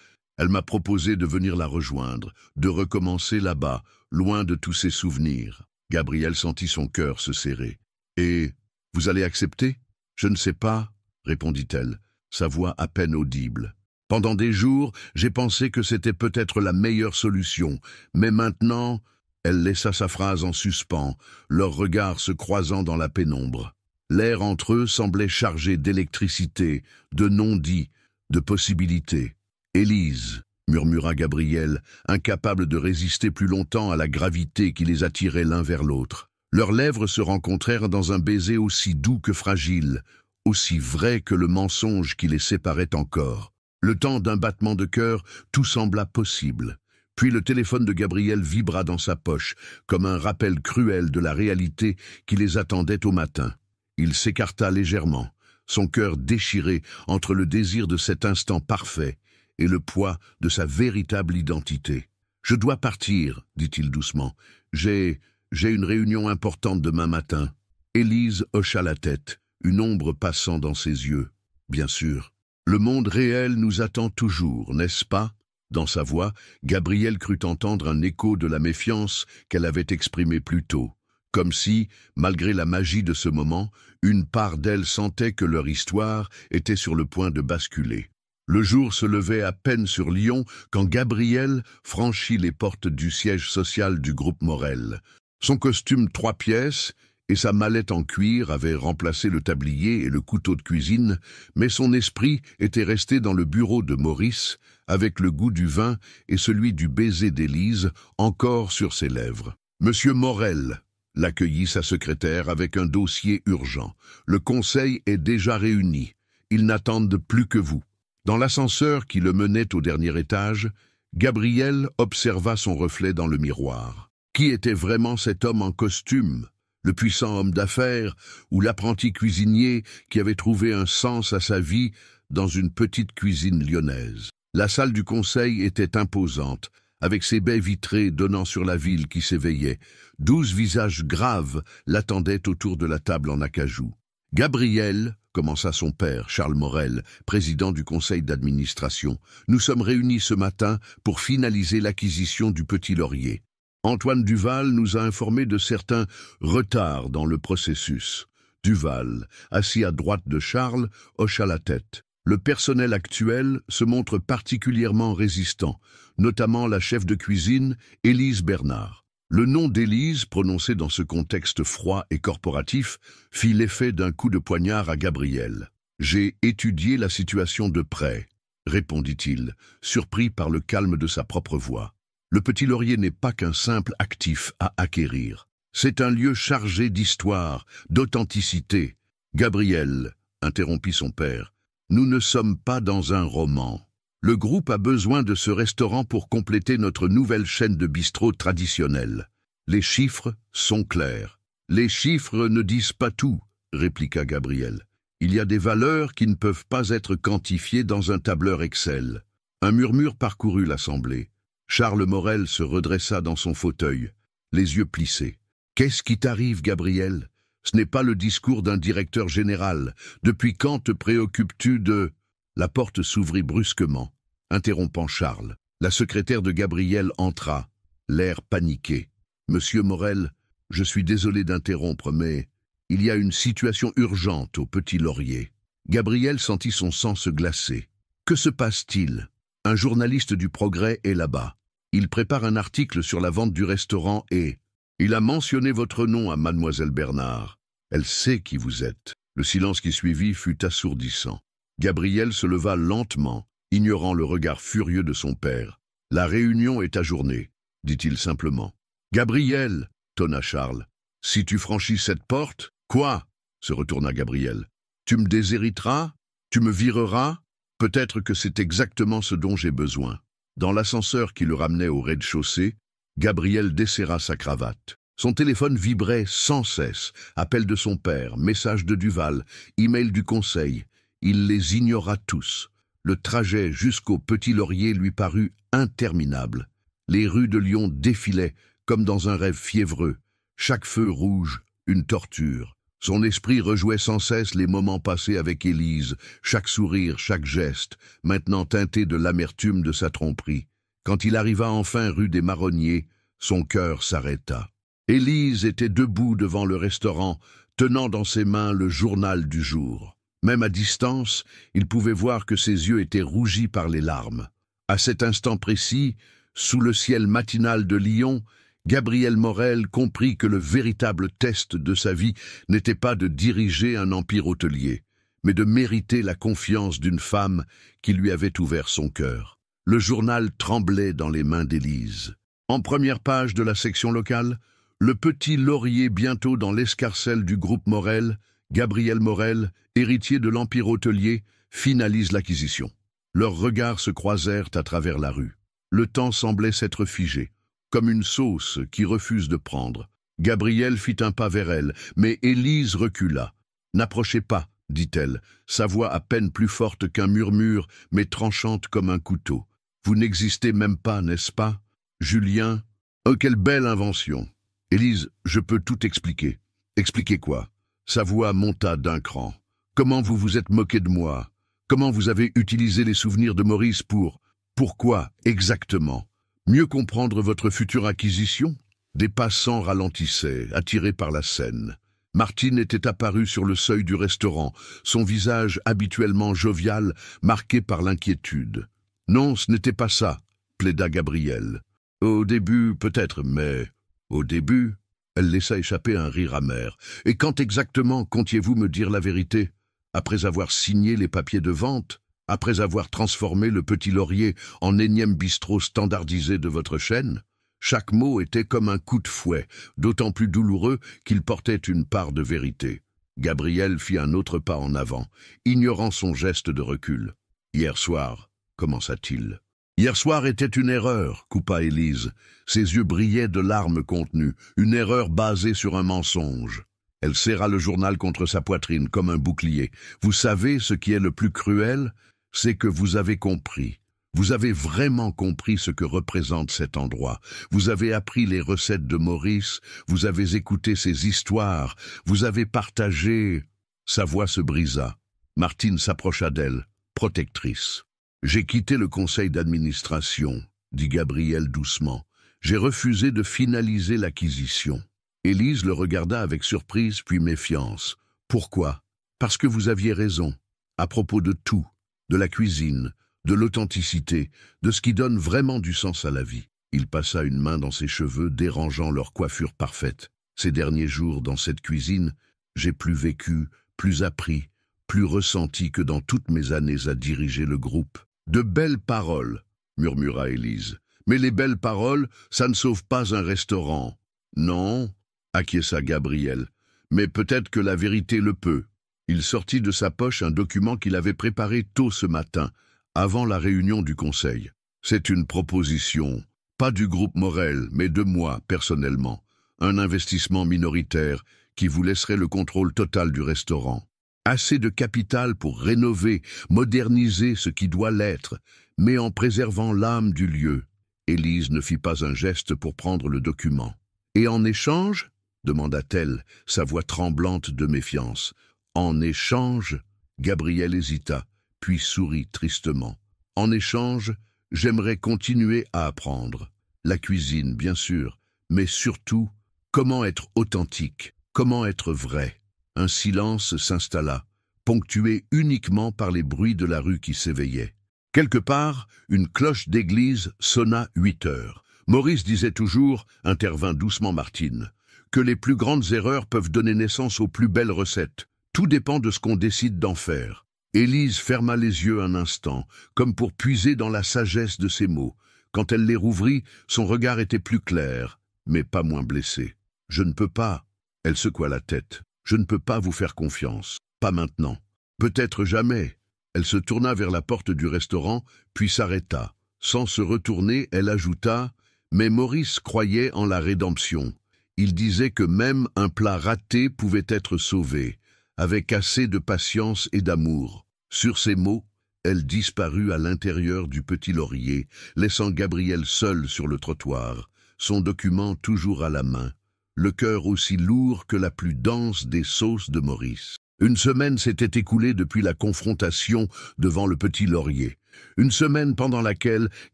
[SPEAKER 1] m'a proposé de venir la rejoindre, de recommencer là-bas, loin de tous ses souvenirs. » Gabriel sentit son cœur se serrer. « Et vous allez accepter ?»« Je ne sais pas, » répondit-elle, sa voix à peine audible. « Pendant des jours, j'ai pensé que c'était peut-être la meilleure solution, mais maintenant... » Elle laissa sa phrase en suspens, leurs regards se croisant dans la pénombre. L'air entre eux semblait chargé d'électricité, de non-dits, de possibilités. « Élise !» murmura Gabriel, incapable de résister plus longtemps à la gravité qui les attirait l'un vers l'autre. Leurs lèvres se rencontrèrent dans un baiser aussi doux que fragile, aussi vrai que le mensonge qui les séparait encore. Le temps d'un battement de cœur, tout sembla possible. Puis le téléphone de Gabriel vibra dans sa poche, comme un rappel cruel de la réalité qui les attendait au matin. Il s'écarta légèrement, son cœur déchiré entre le désir de cet instant parfait et le poids de sa véritable identité. « Je dois partir, » dit-il doucement. « J'ai une réunion importante demain matin. » Élise hocha la tête, une ombre passant dans ses yeux. « Bien sûr. Le monde réel nous attend toujours, n'est-ce pas ?» Dans sa voix, Gabriel crut entendre un écho de la méfiance qu'elle avait exprimée plus tôt, comme si, malgré la magie de ce moment, une part d'elle sentait que leur histoire était sur le point de basculer. Le jour se levait à peine sur Lyon quand Gabriel franchit les portes du siège social du groupe Morel. Son costume 3 pièces et sa mallette en cuir avaient remplacé le tablier et le couteau de cuisine, mais son esprit était resté dans le bureau de Maurice, avec le goût du vin et celui du baiser d'Élise encore sur ses lèvres. « Monsieur Morel !» l'accueillit sa secrétaire avec un dossier urgent. « Le conseil est déjà réuni. Ils n'attendent plus que vous. » Dans l'ascenseur qui le menait au dernier étage, Gabriel observa son reflet dans le miroir. Qui était vraiment cet homme en costume ? Le puissant homme d'affaires ou l'apprenti cuisinier qui avait trouvé un sens à sa vie dans une petite cuisine lyonnaise. La salle du conseil était imposante, avec ses baies vitrées donnant sur la ville qui s'éveillait. 12 visages graves l'attendaient autour de la table en acajou. « Gabriel, » commença son père, Charles Morel, président du conseil d'administration, « nous sommes réunis ce matin pour finaliser l'acquisition du Petit Laurier. Antoine Duval nous a informé de certains retards dans le processus. » Duval, assis à droite de Charles, hocha la tête. Le personnel actuel se montre particulièrement résistant, notamment la chef de cuisine, Élise Bernard. Le nom d'Élise, prononcé dans ce contexte froid et corporatif, fit l'effet d'un coup de poignard à Gabriel. « J'ai étudié la situation de près, » répondit-il, surpris par le calme de sa propre voix. « Le Petit Laurier n'est pas qu'un simple actif à acquérir. C'est un lieu chargé d'histoire, d'authenticité. » « Gabriel, » interrompit son père, « nous ne sommes pas dans un roman. Le groupe a besoin de ce restaurant pour compléter notre nouvelle chaîne de bistrot traditionnelle. Les chiffres sont clairs. »« Les chiffres ne disent pas tout, » répliqua Gabriel. « Il y a des valeurs qui ne peuvent pas être quantifiées dans un tableur Excel. » Un murmure parcourut l'assemblée. Charles Morel se redressa dans son fauteuil, les yeux plissés. « Qu'est-ce qui t'arrive, Gabriel ? Ce n'est pas le discours d'un directeur général. Depuis quand te préoccupes-tu de... » La porte s'ouvrit brusquement, interrompant Charles. La secrétaire de Gabriel entra, l'air paniqué. « Monsieur Morel, je suis désolé d'interrompre, mais il y a une situation urgente au Petit Laurier. » Gabriel sentit son sang se glacer. « Que se passe-t-il ? Un journaliste du Progrès est là-bas. Il prépare un article sur la vente du restaurant et... » Il a mentionné votre nom à mademoiselle Bernard. Elle sait qui vous êtes. » Le silence qui suivit fut assourdissant. Gabriel se leva lentement, ignorant le regard furieux de son père. « La réunion est ajournée, » dit-il simplement. « Gabriel, » tonna Charles, « si tu franchis cette porte, quoi ?» se retourna Gabriel. « Tu me déshériteras? Tu me vireras? Peut-être que c'est exactement ce dont j'ai besoin. » Dans l'ascenseur qui le ramenait au rez-de-chaussée, Gabriel desserra sa cravate. Son téléphone vibrait sans cesse. Appel de son père, message de Duval, email du conseil. Il les ignora tous. Le trajet jusqu'au Petit Laurier lui parut interminable. Les rues de Lyon défilaient comme dans un rêve fiévreux. Chaque feu rouge, une torture. Son esprit rejouait sans cesse les moments passés avec Élise, chaque sourire, chaque geste, maintenant teinté de l'amertume de sa tromperie. Quand il arriva enfin rue des Marronniers, son cœur s'arrêta. Élise était debout devant le restaurant, tenant dans ses mains le journal du jour. Même à distance, il pouvait voir que ses yeux étaient rougis par les larmes. À cet instant précis, sous le ciel matinal de Lyon, Gabriel Morel comprit que le véritable test de sa vie n'était pas de diriger un empire hôtelier, mais de mériter la confiance d'une femme qui lui avait ouvert son cœur. Le journal tremblait dans les mains d'Élise. En première page de la section locale, le Petit Laurier bientôt dans l'escarcelle du groupe Morel, Gabriel Morel, héritier de l'empire hôtelier, finalise l'acquisition. Leurs regards se croisèrent à travers la rue. Le temps semblait s'être figé, comme une sauce qui refuse de prendre. Gabriel fit un pas vers elle, mais Élise recula. « N'approchez pas, » dit-elle, sa voix à peine plus forte qu'un murmure, mais tranchante comme un couteau. « Vous n'existez même pas, n'est-ce pas? Julien? Oh, quelle belle invention! Élise, je peux tout expliquer. » « Expliquer quoi ?» Sa voix monta d'un cran. « Comment vous vous êtes moqué de moi? Comment vous avez utilisé les souvenirs de Maurice pour... Pourquoi, exactement? Mieux comprendre votre future acquisition ?» Des passants ralentissaient, attirés par la scène. Martine était apparue sur le seuil du restaurant, son visage habituellement jovial, marqué par l'inquiétude. « Non, ce n'était pas ça, » plaida Gabriel. « Au début, peut-être, mais... au début... » Elle laissa échapper un rire amer. « Et quand exactement comptiez-vous me dire la vérité? Après avoir signé les papiers de vente? Après avoir transformé le Petit Laurier en énième bistrot standardisé de votre chaîne? » Chaque mot était comme un coup de fouet, d'autant plus douloureux qu'il portait une part de vérité. Gabriel fit un autre pas en avant, ignorant son geste de recul. « Hier soir, » commença-t-il. « Hier soir était une erreur, » coupa Élise. Ses yeux brillaient de larmes contenues, une erreur basée sur un mensonge. Elle serra le journal contre sa poitrine comme un bouclier. « Vous savez ce qui est le plus cruel? C'est que vous avez compris. Vous avez vraiment compris ce que représente cet endroit. Vous avez appris les recettes de Maurice, vous avez écouté ses histoires, vous avez partagé... » Sa voix se brisa. Martine s'approcha d'elle, protectrice. « J'ai quitté le conseil d'administration, » dit Gabriel doucement. « J'ai refusé de finaliser l'acquisition. » Élise le regarda avec surprise puis méfiance. « Pourquoi? » « Parce que vous aviez raison, à propos de tout, de la cuisine, de l'authenticité, de ce qui donne vraiment du sens à la vie. » Il passa une main dans ses cheveux, dérangeant leur coiffure parfaite. « Ces derniers jours, dans cette cuisine, j'ai plus vécu, plus appris, plus ressenti que dans toutes mes années à diriger le groupe. »« De belles paroles, » murmura Élise. « Mais les belles paroles, ça ne sauve pas un restaurant. »« Non, » acquiesça Gabriel, « mais peut-être que la vérité le peut. » Il sortit de sa poche un document qu'il avait préparé tôt ce matin, avant la réunion du conseil. « C'est une proposition, pas du groupe Morel, mais de moi, personnellement. Un investissement minoritaire qui vous laisserait le contrôle total du restaurant. Assez de capital pour rénover, moderniser ce qui doit l'être, mais en préservant l'âme du lieu. » Élise ne fit pas un geste pour prendre le document. « Et en échange ?» demanda-t-elle, sa voix tremblante de méfiance. « En échange ?» Gabriel hésita, puis sourit tristement. « En échange, j'aimerais continuer à apprendre. La cuisine, bien sûr, mais surtout, comment être authentique, comment être vrai. » Un silence s'installa, ponctué uniquement par les bruits de la rue qui s'éveillaient. Quelque part, une cloche d'église sonna 8 heures. Maurice disait toujours, intervint doucement Martine, que les plus grandes erreurs peuvent donner naissance aux plus belles recettes. Tout dépend de ce qu'on décide d'en faire. Élise ferma les yeux un instant, comme pour puiser dans la sagesse de ses mots. Quand elle les rouvrit, son regard était plus clair, mais pas moins blessé. « Je ne peux pas. » Elle secoua la tête. « Je ne peux pas vous faire confiance. Pas maintenant. Peut-être jamais. » Elle se tourna vers la porte du restaurant, puis s'arrêta. Sans se retourner, elle ajouta « Mais Maurice croyait en la rédemption. Il disait que même un plat raté pouvait être sauvé, avec assez de patience et d'amour. » Sur ces mots, elle disparut à l'intérieur du petit laurier, laissant Gabriel seul sur le trottoir, son document toujours à la main, le cœur aussi lourd que la plus dense des sauces de Maurice. Une semaine s'était écoulée depuis la confrontation devant le petit laurier. Une semaine pendant laquelle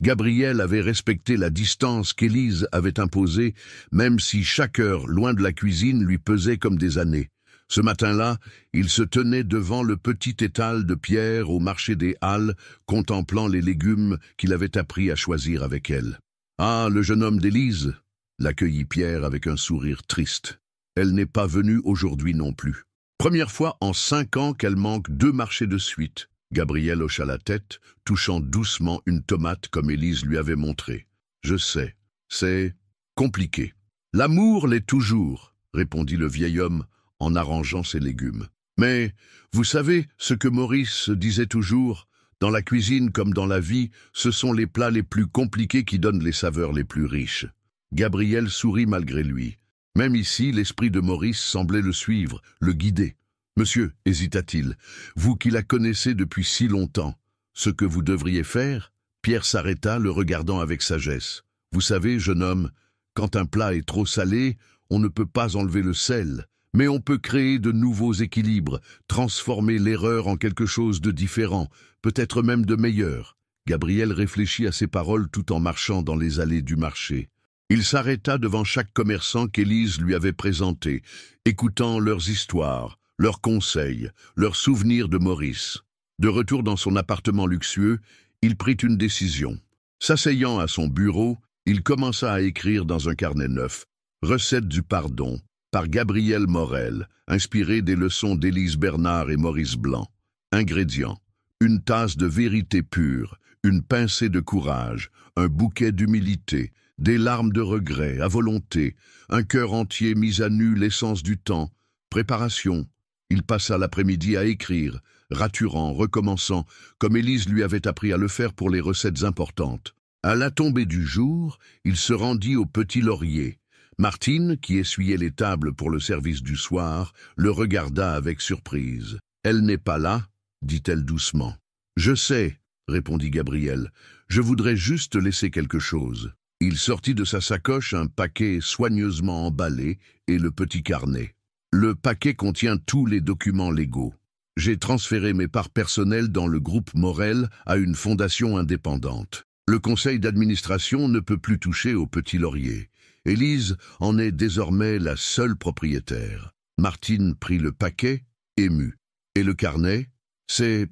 [SPEAKER 1] Gabriel avait respecté la distance qu'Élise avait imposée, même si chaque heure loin de la cuisine lui pesait comme des années. Ce matin-là, il se tenait devant le petit étal de Pierre au marché des Halles, contemplant les légumes qu'il avait appris à choisir avec elle. « Ah, le jeune homme d'Élise !» l'accueillit Pierre avec un sourire triste. « Elle n'est pas venue aujourd'hui non plus. Première fois en 5 ans qu'elle manque 2 marchés de suite. » Gabriel hocha la tête, touchant doucement une tomate comme Élise lui avait montré. « Je sais, c'est compliqué. »« L'amour l'est toujours, » répondit le vieil homme en arrangeant ses légumes. « Mais vous savez ce que Maurice disait toujours, dans la cuisine comme dans la vie, ce sont les plats les plus compliqués qui donnent les saveurs les plus riches. » Gabriel sourit malgré lui. Même ici, l'esprit de Maurice semblait le suivre, le guider. « Monsieur, hésita-t-il, vous qui la connaissez depuis si longtemps, ce que vous devriez faire ?» Pierre s'arrêta, le regardant avec sagesse. « Vous savez, jeune homme, quand un plat est trop salé, on ne peut pas enlever le sel, mais on peut créer de nouveaux équilibres, transformer l'erreur en quelque chose de différent, peut-être même de meilleur. » Gabriel réfléchit à ces paroles tout en marchant dans les allées du marché. Il s'arrêta devant chaque commerçant qu'Élise lui avait présenté, écoutant leurs histoires, leurs conseils, leurs souvenirs de Maurice. De retour dans son appartement luxueux, il prit une décision. S'asseyant à son bureau, il commença à écrire dans un carnet neuf « Recette du pardon » par Gabriel Morel, inspiré des leçons d'Élise Bernard et Maurice Blanc. Ingrédients: une tasse de vérité pure, une pincée de courage, un bouquet d'humilité, des larmes de regret à volonté, un cœur entier mis à nu l'essence du temps. Préparation. Il passa l'après-midi à écrire, raturant, recommençant, comme Élise lui avait appris à le faire pour les recettes importantes. À la tombée du jour, il se rendit au petit laurier. Martine, qui essuyait les tables pour le service du soir, le regarda avec surprise. « Elle n'est pas là ?» dit-elle doucement. « Je sais, » répondit Gabriel. « Je voudrais juste laisser quelque chose. » Il sortit de sa sacoche un paquet soigneusement emballé et le petit carnet. Le paquet contient tous les documents légaux. J'ai transféré mes parts personnelles dans le groupe Morel à une fondation indépendante. Le conseil d'administration ne peut plus toucher au petit laurier. Élise en est désormais la seule propriétaire. Martine prit le paquet, émue. Et le carnet, c'est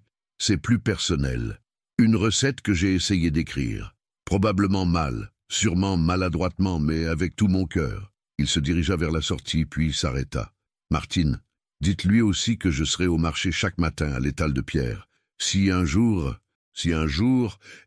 [SPEAKER 1] plus personnel. Une recette que j'ai essayé d'écrire. Probablement mal, sûrement maladroitement, mais avec tout mon cœur. Il se dirigea vers la sortie, puis s'arrêta. Martine, dites-lui aussi que je serai au marché chaque matin à l'étal de Pierre. Si un jour,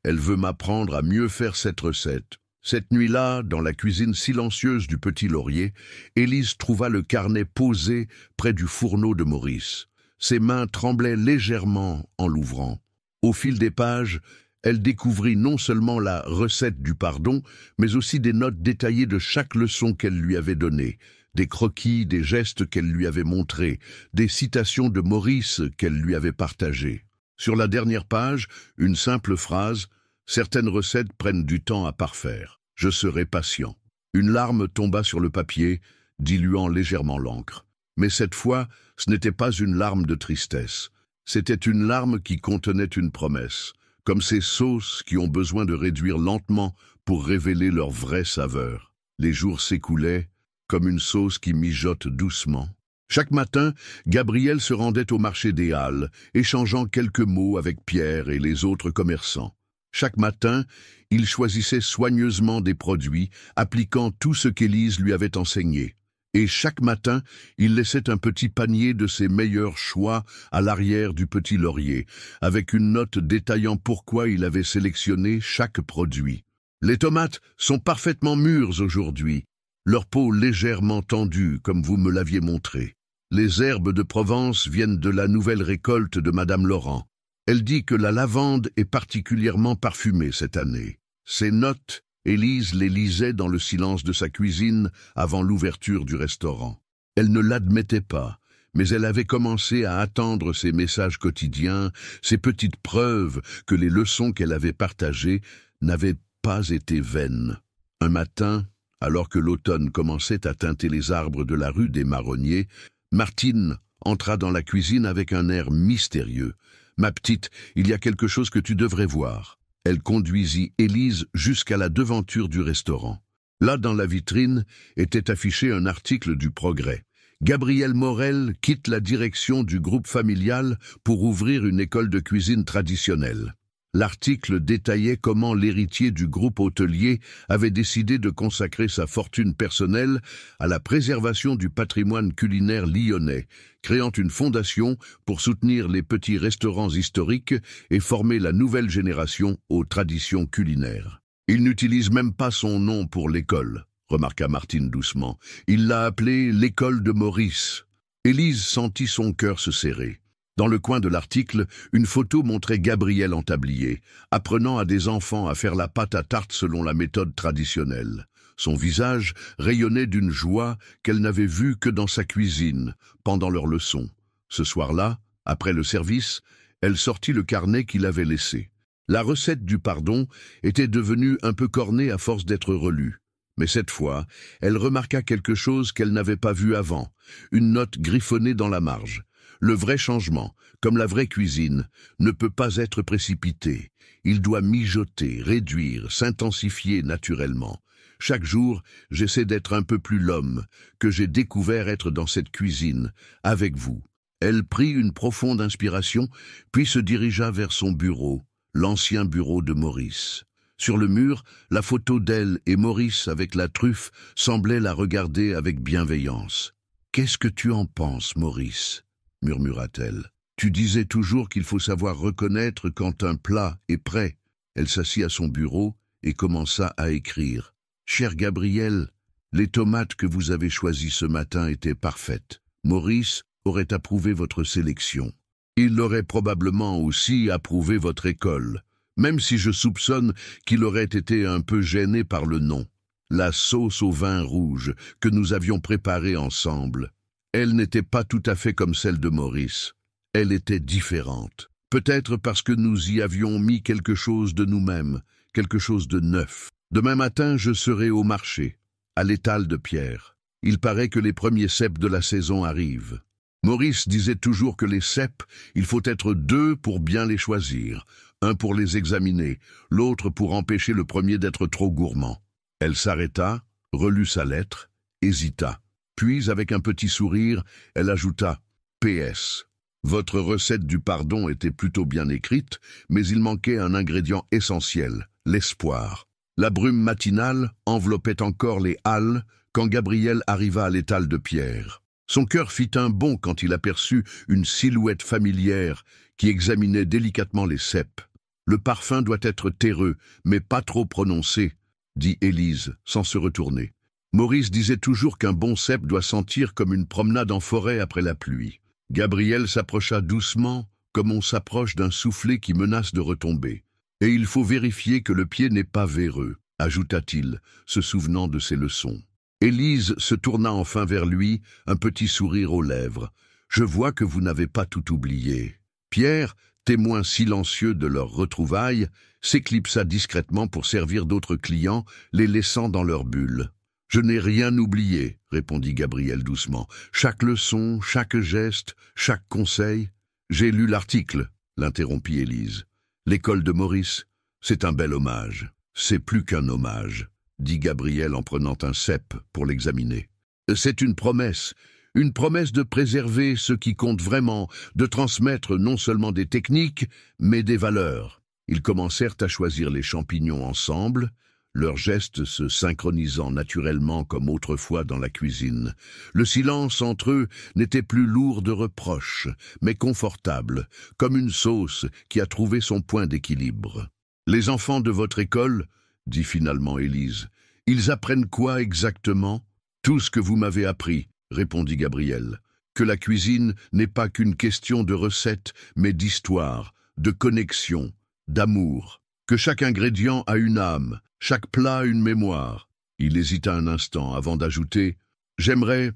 [SPEAKER 1] elle veut m'apprendre à mieux faire cette recette. » Cette nuit-là, dans la cuisine silencieuse du petit laurier, Élise trouva le carnet posé près du fourneau de Maurice. Ses mains tremblaient légèrement en l'ouvrant. Au fil des pages, elle découvrit non seulement la recette du pardon, mais aussi des notes détaillées de chaque leçon qu'elle lui avait donnée, des croquis, des gestes qu'elle lui avait montrés, des citations de Maurice qu'elle lui avait partagées. Sur la dernière page, une simple phrase: « Certaines recettes prennent du temps à parfaire. Je serai patient. » Une larme tomba sur le papier, diluant légèrement l'encre. Mais cette fois, ce n'était pas une larme de tristesse. C'était une larme qui contenait une promesse, comme ces sauces qui ont besoin de réduire lentement pour révéler leur vraie saveur. Les jours s'écoulaient, comme une sauce qui mijote doucement. Chaque matin, Gabriel se rendait au marché des Halles, échangeant quelques mots avec Pierre et les autres commerçants. Chaque matin, il choisissait soigneusement des produits, appliquant tout ce qu'Élise lui avait enseigné. Et chaque matin, il laissait un petit panier de ses meilleurs choix à l'arrière du petit laurier, avec une note détaillant pourquoi il avait sélectionné chaque produit. Les tomates sont parfaitement mûres aujourd'hui, leur peau légèrement tendue, comme vous me l'aviez montré. Les herbes de Provence viennent de la nouvelle récolte de Madame Laurent. Elle dit que la lavande est particulièrement parfumée cette année. Ces notes, Élise les lisait dans le silence de sa cuisine avant l'ouverture du restaurant. Elle ne l'admettait pas, mais elle avait commencé à attendre ces messages quotidiens, ces petites preuves que les leçons qu'elle avait partagées n'avaient pas été vaines. Un matin, alors que l'automne commençait à teinter les arbres de la rue des Marronniers, Martine entra dans la cuisine avec un air mystérieux. « Ma petite, il y a quelque chose que tu devrais voir. » Elle conduisit Élise jusqu'à la devanture du restaurant. Là, dans la vitrine, était affiché un article du Progrès. Gabriel Morel quitte la direction du groupe familial pour ouvrir une école de cuisine traditionnelle. L'article détaillait comment l'héritier du groupe hôtelier avait décidé de consacrer sa fortune personnelle à la préservation du patrimoine culinaire lyonnais, créant une fondation pour soutenir les petits restaurants historiques et former la nouvelle génération aux traditions culinaires. « Il n'utilise même pas son nom pour l'école », remarqua Martine doucement. « Il l'a appelée l'école de Maurice. » Élise sentit son cœur se serrer. Dans le coin de l'article, une photo montrait Gabriel en tablier, apprenant à des enfants à faire la pâte à tarte selon la méthode traditionnelle. Son visage rayonnait d'une joie qu'elle n'avait vue que dans sa cuisine, pendant leur leçon. Ce soir-là, après le service, elle sortit le carnet qu'il avait laissé. La recette du pardon était devenue un peu cornée à force d'être relue. Mais cette fois, elle remarqua quelque chose qu'elle n'avait pas vu avant, une note griffonnée dans la marge. Le vrai changement, comme la vraie cuisine, ne peut pas être précipité. Il doit mijoter, réduire, s'intensifier naturellement. Chaque jour, j'essaie d'être un peu plus l'homme que j'ai découvert être dans cette cuisine, avec vous. Elle prit une profonde inspiration, puis se dirigea vers son bureau, l'ancien bureau de Maurice. Sur le mur, la photo d'elle et Maurice avec la truffe semblait la regarder avec bienveillance. « Qu'est-ce que tu en penses, Maurice ?» murmura-t-elle. « Tu disais toujours qu'il faut savoir reconnaître quand un plat est prêt. » Elle s'assit à son bureau et commença à écrire. « Cher Gabriel, les tomates que vous avez choisies ce matin étaient parfaites. Maurice aurait approuvé votre sélection. Il aurait probablement aussi approuvé votre école, même si je soupçonne qu'il aurait été un peu gêné par le nom. La sauce au vin rouge que nous avions préparée ensemble. Elle n'était pas tout à fait comme celle de Maurice. Elle était différente. Peut-être parce que nous y avions mis quelque chose de nous-mêmes, quelque chose de neuf. Demain matin, je serai au marché, à l'étal de Pierre. Il paraît que les premiers cèpes de la saison arrivent. Maurice disait toujours que les cèpes, il faut être deux pour bien les choisir. Un pour les examiner, l'autre pour empêcher le premier d'être trop gourmand. Elle s'arrêta, relut sa lettre, hésita. Puis, avec un petit sourire, elle ajouta « PS. Votre recette du pardon était plutôt bien écrite, mais il manquait un ingrédient essentiel, l'espoir. » La brume matinale enveloppait encore les halles quand Gabriel arriva à l'étal de Pierre. Son cœur fit un bond quand il aperçut une silhouette familière qui examinait délicatement les cèpes. « Le parfum doit être terreux, mais pas trop prononcé, » dit Élise, sans se retourner. Maurice disait toujours qu'un bon cèpe doit sentir comme une promenade en forêt après la pluie. Gabriel s'approcha doucement, comme on s'approche d'un soufflet qui menace de retomber. « Et il faut vérifier que le pied n'est pas véreux, » ajouta-t-il, se souvenant de ses leçons. Élise se tourna enfin vers lui, un petit sourire aux lèvres. « Je vois que vous n'avez pas tout oublié. » Pierre, témoin silencieux de leur retrouvaille, s'éclipsa discrètement pour servir d'autres clients, les laissant dans leur bulle. « Je n'ai rien oublié, » répondit Gabriel doucement. « Chaque leçon, chaque geste, chaque conseil. »« J'ai lu l'article, » l'interrompit Élise. « L'école de Maurice, c'est un bel hommage. »« C'est plus qu'un hommage, » dit Gabriel en prenant un cèpe pour l'examiner. « C'est une promesse de préserver ce qui compte vraiment, de transmettre non seulement des techniques, mais des valeurs. » Ils commencèrent à choisir les champignons ensemble, leurs gestes se synchronisant naturellement comme autrefois dans la cuisine. Le silence entre eux n'était plus lourd de reproches, mais confortable, comme une sauce qui a trouvé son point d'équilibre. « Les enfants de votre école, » dit finalement Élise, « ils apprennent quoi exactement ?»« Tout ce que vous m'avez appris, » répondit Gabriel. « Que la cuisine n'est pas qu'une question de recettes, mais d'histoire, de connexion, d'amour. Que chaque ingrédient a une âme, chaque plat une mémoire. » Il hésita un instant avant d'ajouter « J'aimerais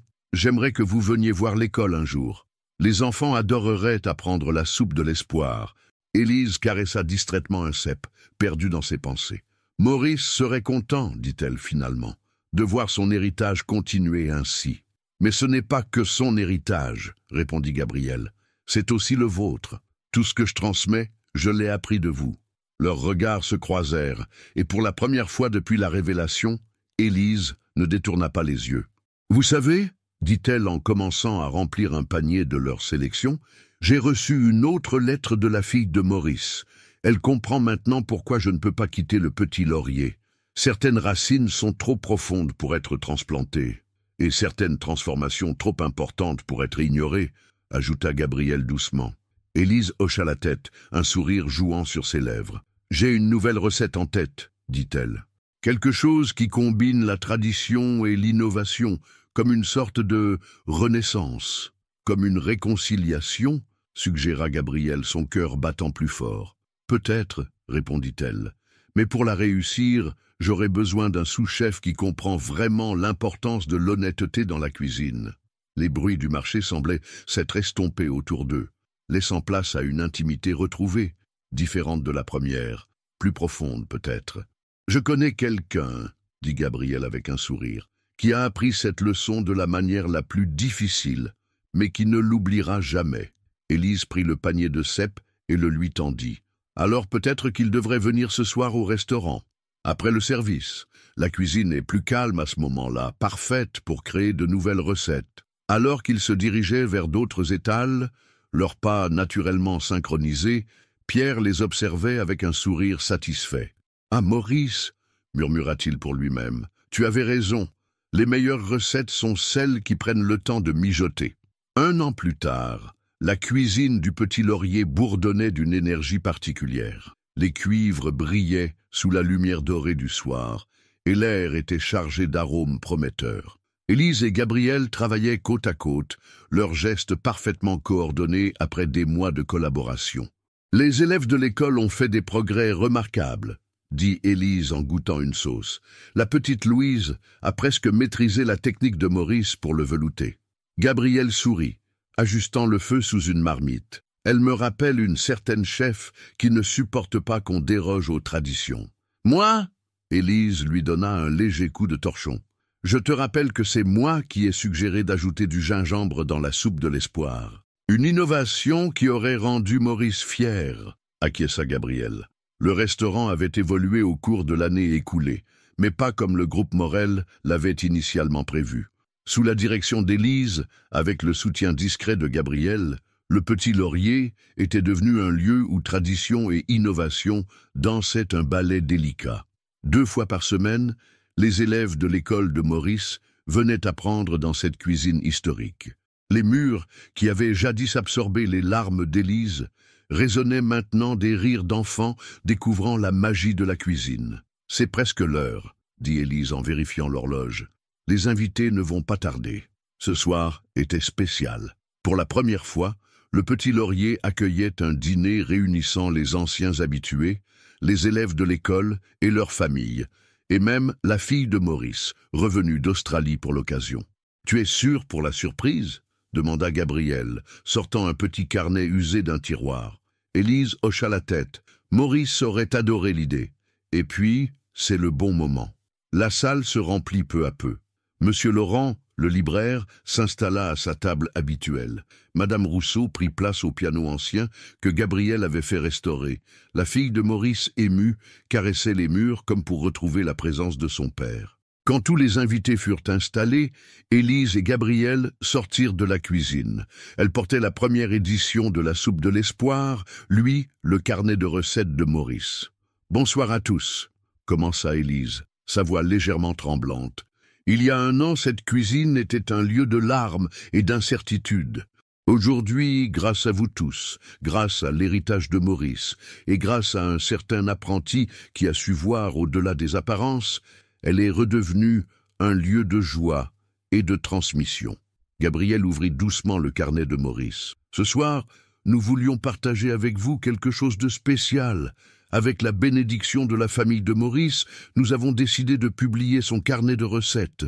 [SPEAKER 1] que vous veniez voir l'école un jour. Les enfants adoreraient apprendre la soupe de l'espoir. » Élise caressa distraitement un cep, perdu dans ses pensées. « Maurice serait content, dit-elle finalement, de voir son héritage continuer ainsi. »« Mais ce n'est pas que son héritage, » répondit Gabriel. « C'est aussi le vôtre. Tout ce que je transmets, je l'ai appris de vous. » Leurs regards se croisèrent, et pour la première fois depuis la révélation, Élise ne détourna pas les yeux. « Vous savez, » dit-elle en commençant à remplir un panier de leur sélection, « j'ai reçu une autre lettre de la fille de Maurice. Elle comprend maintenant pourquoi je ne peux pas quitter le petit laurier. Certaines racines sont trop profondes pour être transplantées, et certaines transformations trop importantes pour être ignorées, » ajouta Gabriel doucement. Élise hocha la tête, un sourire jouant sur ses lèvres. « J'ai une nouvelle recette en tête, » dit-elle. « Quelque chose qui combine la tradition et l'innovation, comme une sorte de renaissance, comme une réconciliation, » suggéra Gabriel, son cœur battant plus fort. « Peut-être, » répondit-elle, « mais pour la réussir, j'aurai besoin d'un sous-chef qui comprend vraiment l'importance de l'honnêteté dans la cuisine. » Les bruits du marché semblaient s'être estompés autour d'eux, laissant place à une intimité retrouvée, différente de la première, plus profonde peut-être. « Je connais quelqu'un, » dit Gabriel avec un sourire, « qui a appris cette leçon de la manière la plus difficile, mais qui ne l'oubliera jamais. » Élise prit le panier de cèpes et le lui tendit. « Alors peut-être qu'il devrait venir ce soir au restaurant, après le service. La cuisine est plus calme à ce moment-là, parfaite pour créer de nouvelles recettes. » Alors qu'ils se dirigeaient vers d'autres étals, leurs pas naturellement synchronisés, Pierre les observait avec un sourire satisfait. « Ah, Maurice, » murmura-t-il pour lui-même, « tu avais raison. Les meilleures recettes sont celles qui prennent le temps de mijoter. » 1 an plus tard, la cuisine du Petit Laurier bourdonnait d'une énergie particulière. Les cuivres brillaient sous la lumière dorée du soir, et l'air était chargé d'arômes prometteurs. Élise et Gabriel travaillaient côte à côte, leurs gestes parfaitement coordonnés après des mois de collaboration. « Les élèves de l'école ont fait des progrès remarquables, » dit Élise en goûtant une sauce. « La petite Louise a presque maîtrisé la technique de Maurice pour le velouter. » Gabriel sourit, ajustant le feu sous une marmite. « Elle me rappelle une certaine chef qui ne supporte pas qu'on déroge aux traditions. »« Moi ?» Élise lui donna un léger coup de torchon. « Je te rappelle que c'est moi qui ai suggéré d'ajouter du gingembre dans la soupe de l'espoir. » « Une innovation qui aurait rendu Maurice fier, » acquiesça Gabriel. Le restaurant avait évolué au cours de l'année écoulée, mais pas comme le groupe Morel l'avait initialement prévu. Sous la direction d'Élise, avec le soutien discret de Gabriel, le Petit Laurier était devenu un lieu où tradition et innovation dansaient un ballet délicat. 2 fois par semaine, les élèves de l'école de Maurice venaient apprendre dans cette cuisine historique. Les murs, qui avaient jadis absorbé les larmes d'Élise, résonnaient maintenant des rires d'enfants découvrant la magie de la cuisine. « C'est presque l'heure, » dit Élise en vérifiant l'horloge. « Les invités ne vont pas tarder. » Ce soir était spécial. Pour la première fois, le Petit Laurier accueillait un dîner réunissant les anciens habitués, les élèves de l'école et leurs familles, et même la fille de Maurice, revenue d'Australie pour l'occasion. « Tu es sûr pour la surprise ?» demanda Gabriel, sortant un petit carnet usé d'un tiroir. Élise hocha la tête. Maurice aurait adoré l'idée. Et puis, c'est le bon moment. La salle se remplit peu à peu. Monsieur Laurent, le libraire, s'installa à sa table habituelle. Madame Rousseau prit place au piano ancien que Gabriel avait fait restaurer. La fille de Maurice, émue, caressait les murs comme pour retrouver la présence de son père. Quand tous les invités furent installés, Élise et Gabrielle sortirent de la cuisine. Elle portait la première édition de la soupe de l'espoir, lui, le carnet de recettes de Maurice. « Bonsoir à tous », commença Élise, sa voix légèrement tremblante. Il y a un an, cette cuisine était un lieu de larmes et d'incertitude. Aujourd'hui, grâce à vous tous, grâce à l'héritage de Maurice, et grâce à un certain apprenti qui a su voir au-delà des apparences, elle est redevenue un lieu de joie et de transmission. Gabrielle ouvrit doucement le carnet de Maurice. « Ce soir, nous voulions partager avec vous quelque chose de spécial. Avec la bénédiction de la famille de Maurice, nous avons décidé de publier son carnet de recettes. »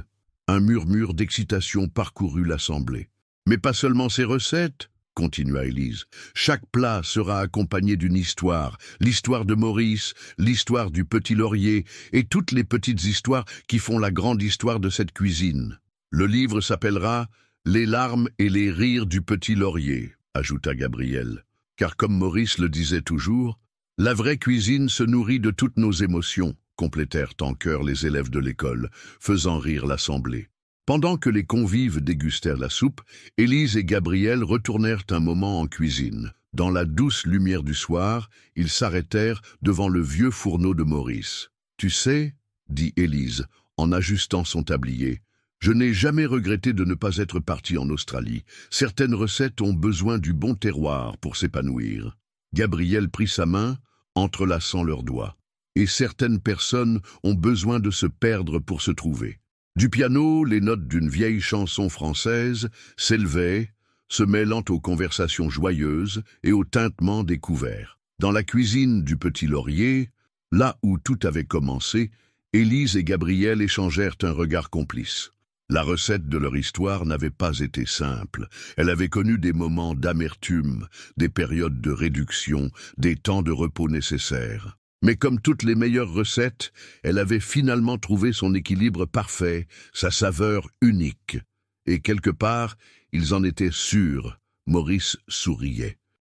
[SPEAKER 1] Un murmure d'excitation parcourut l'assemblée. « Mais pas seulement ses recettes ?» continua Élise. « Chaque plat sera accompagné d'une histoire, l'histoire de Maurice, l'histoire du petit laurier et toutes les petites histoires qui font la grande histoire de cette cuisine. Le livre s'appellera « Les larmes et les rires du petit laurier », ajouta Gabrielle. Car comme Maurice le disait toujours, « La vraie cuisine se nourrit de toutes nos émotions », complétèrent en chœur les élèves de l'école, faisant rire l'assemblée. Pendant que les convives dégustèrent la soupe, Élise et Gabrielle retournèrent un moment en cuisine. Dans la douce lumière du soir, ils s'arrêtèrent devant le vieux fourneau de Maurice. « Tu sais, » dit Élise, en ajustant son tablier, « je n'ai jamais regretté de ne pas être partie en Australie. Certaines recettes ont besoin du bon terroir pour s'épanouir. » Gabrielle prit sa main, entrelaçant leurs doigts. « Et certaines personnes ont besoin de se perdre pour se trouver. » Du piano, les notes d'une vieille chanson française s'élevaient, se mêlant aux conversations joyeuses et aux tintements des couverts. Dans la cuisine du petit laurier, là où tout avait commencé, Élise et Gabrielle échangèrent un regard complice. La recette de leur histoire n'avait pas été simple. Elle avait connu des moments d'amertume, des périodes de réduction, des temps de repos nécessaires. Mais comme toutes les meilleures recettes, elle avait finalement trouvé son équilibre parfait, sa saveur unique. Et quelque part, ils en étaient sûrs, Maurice souriait.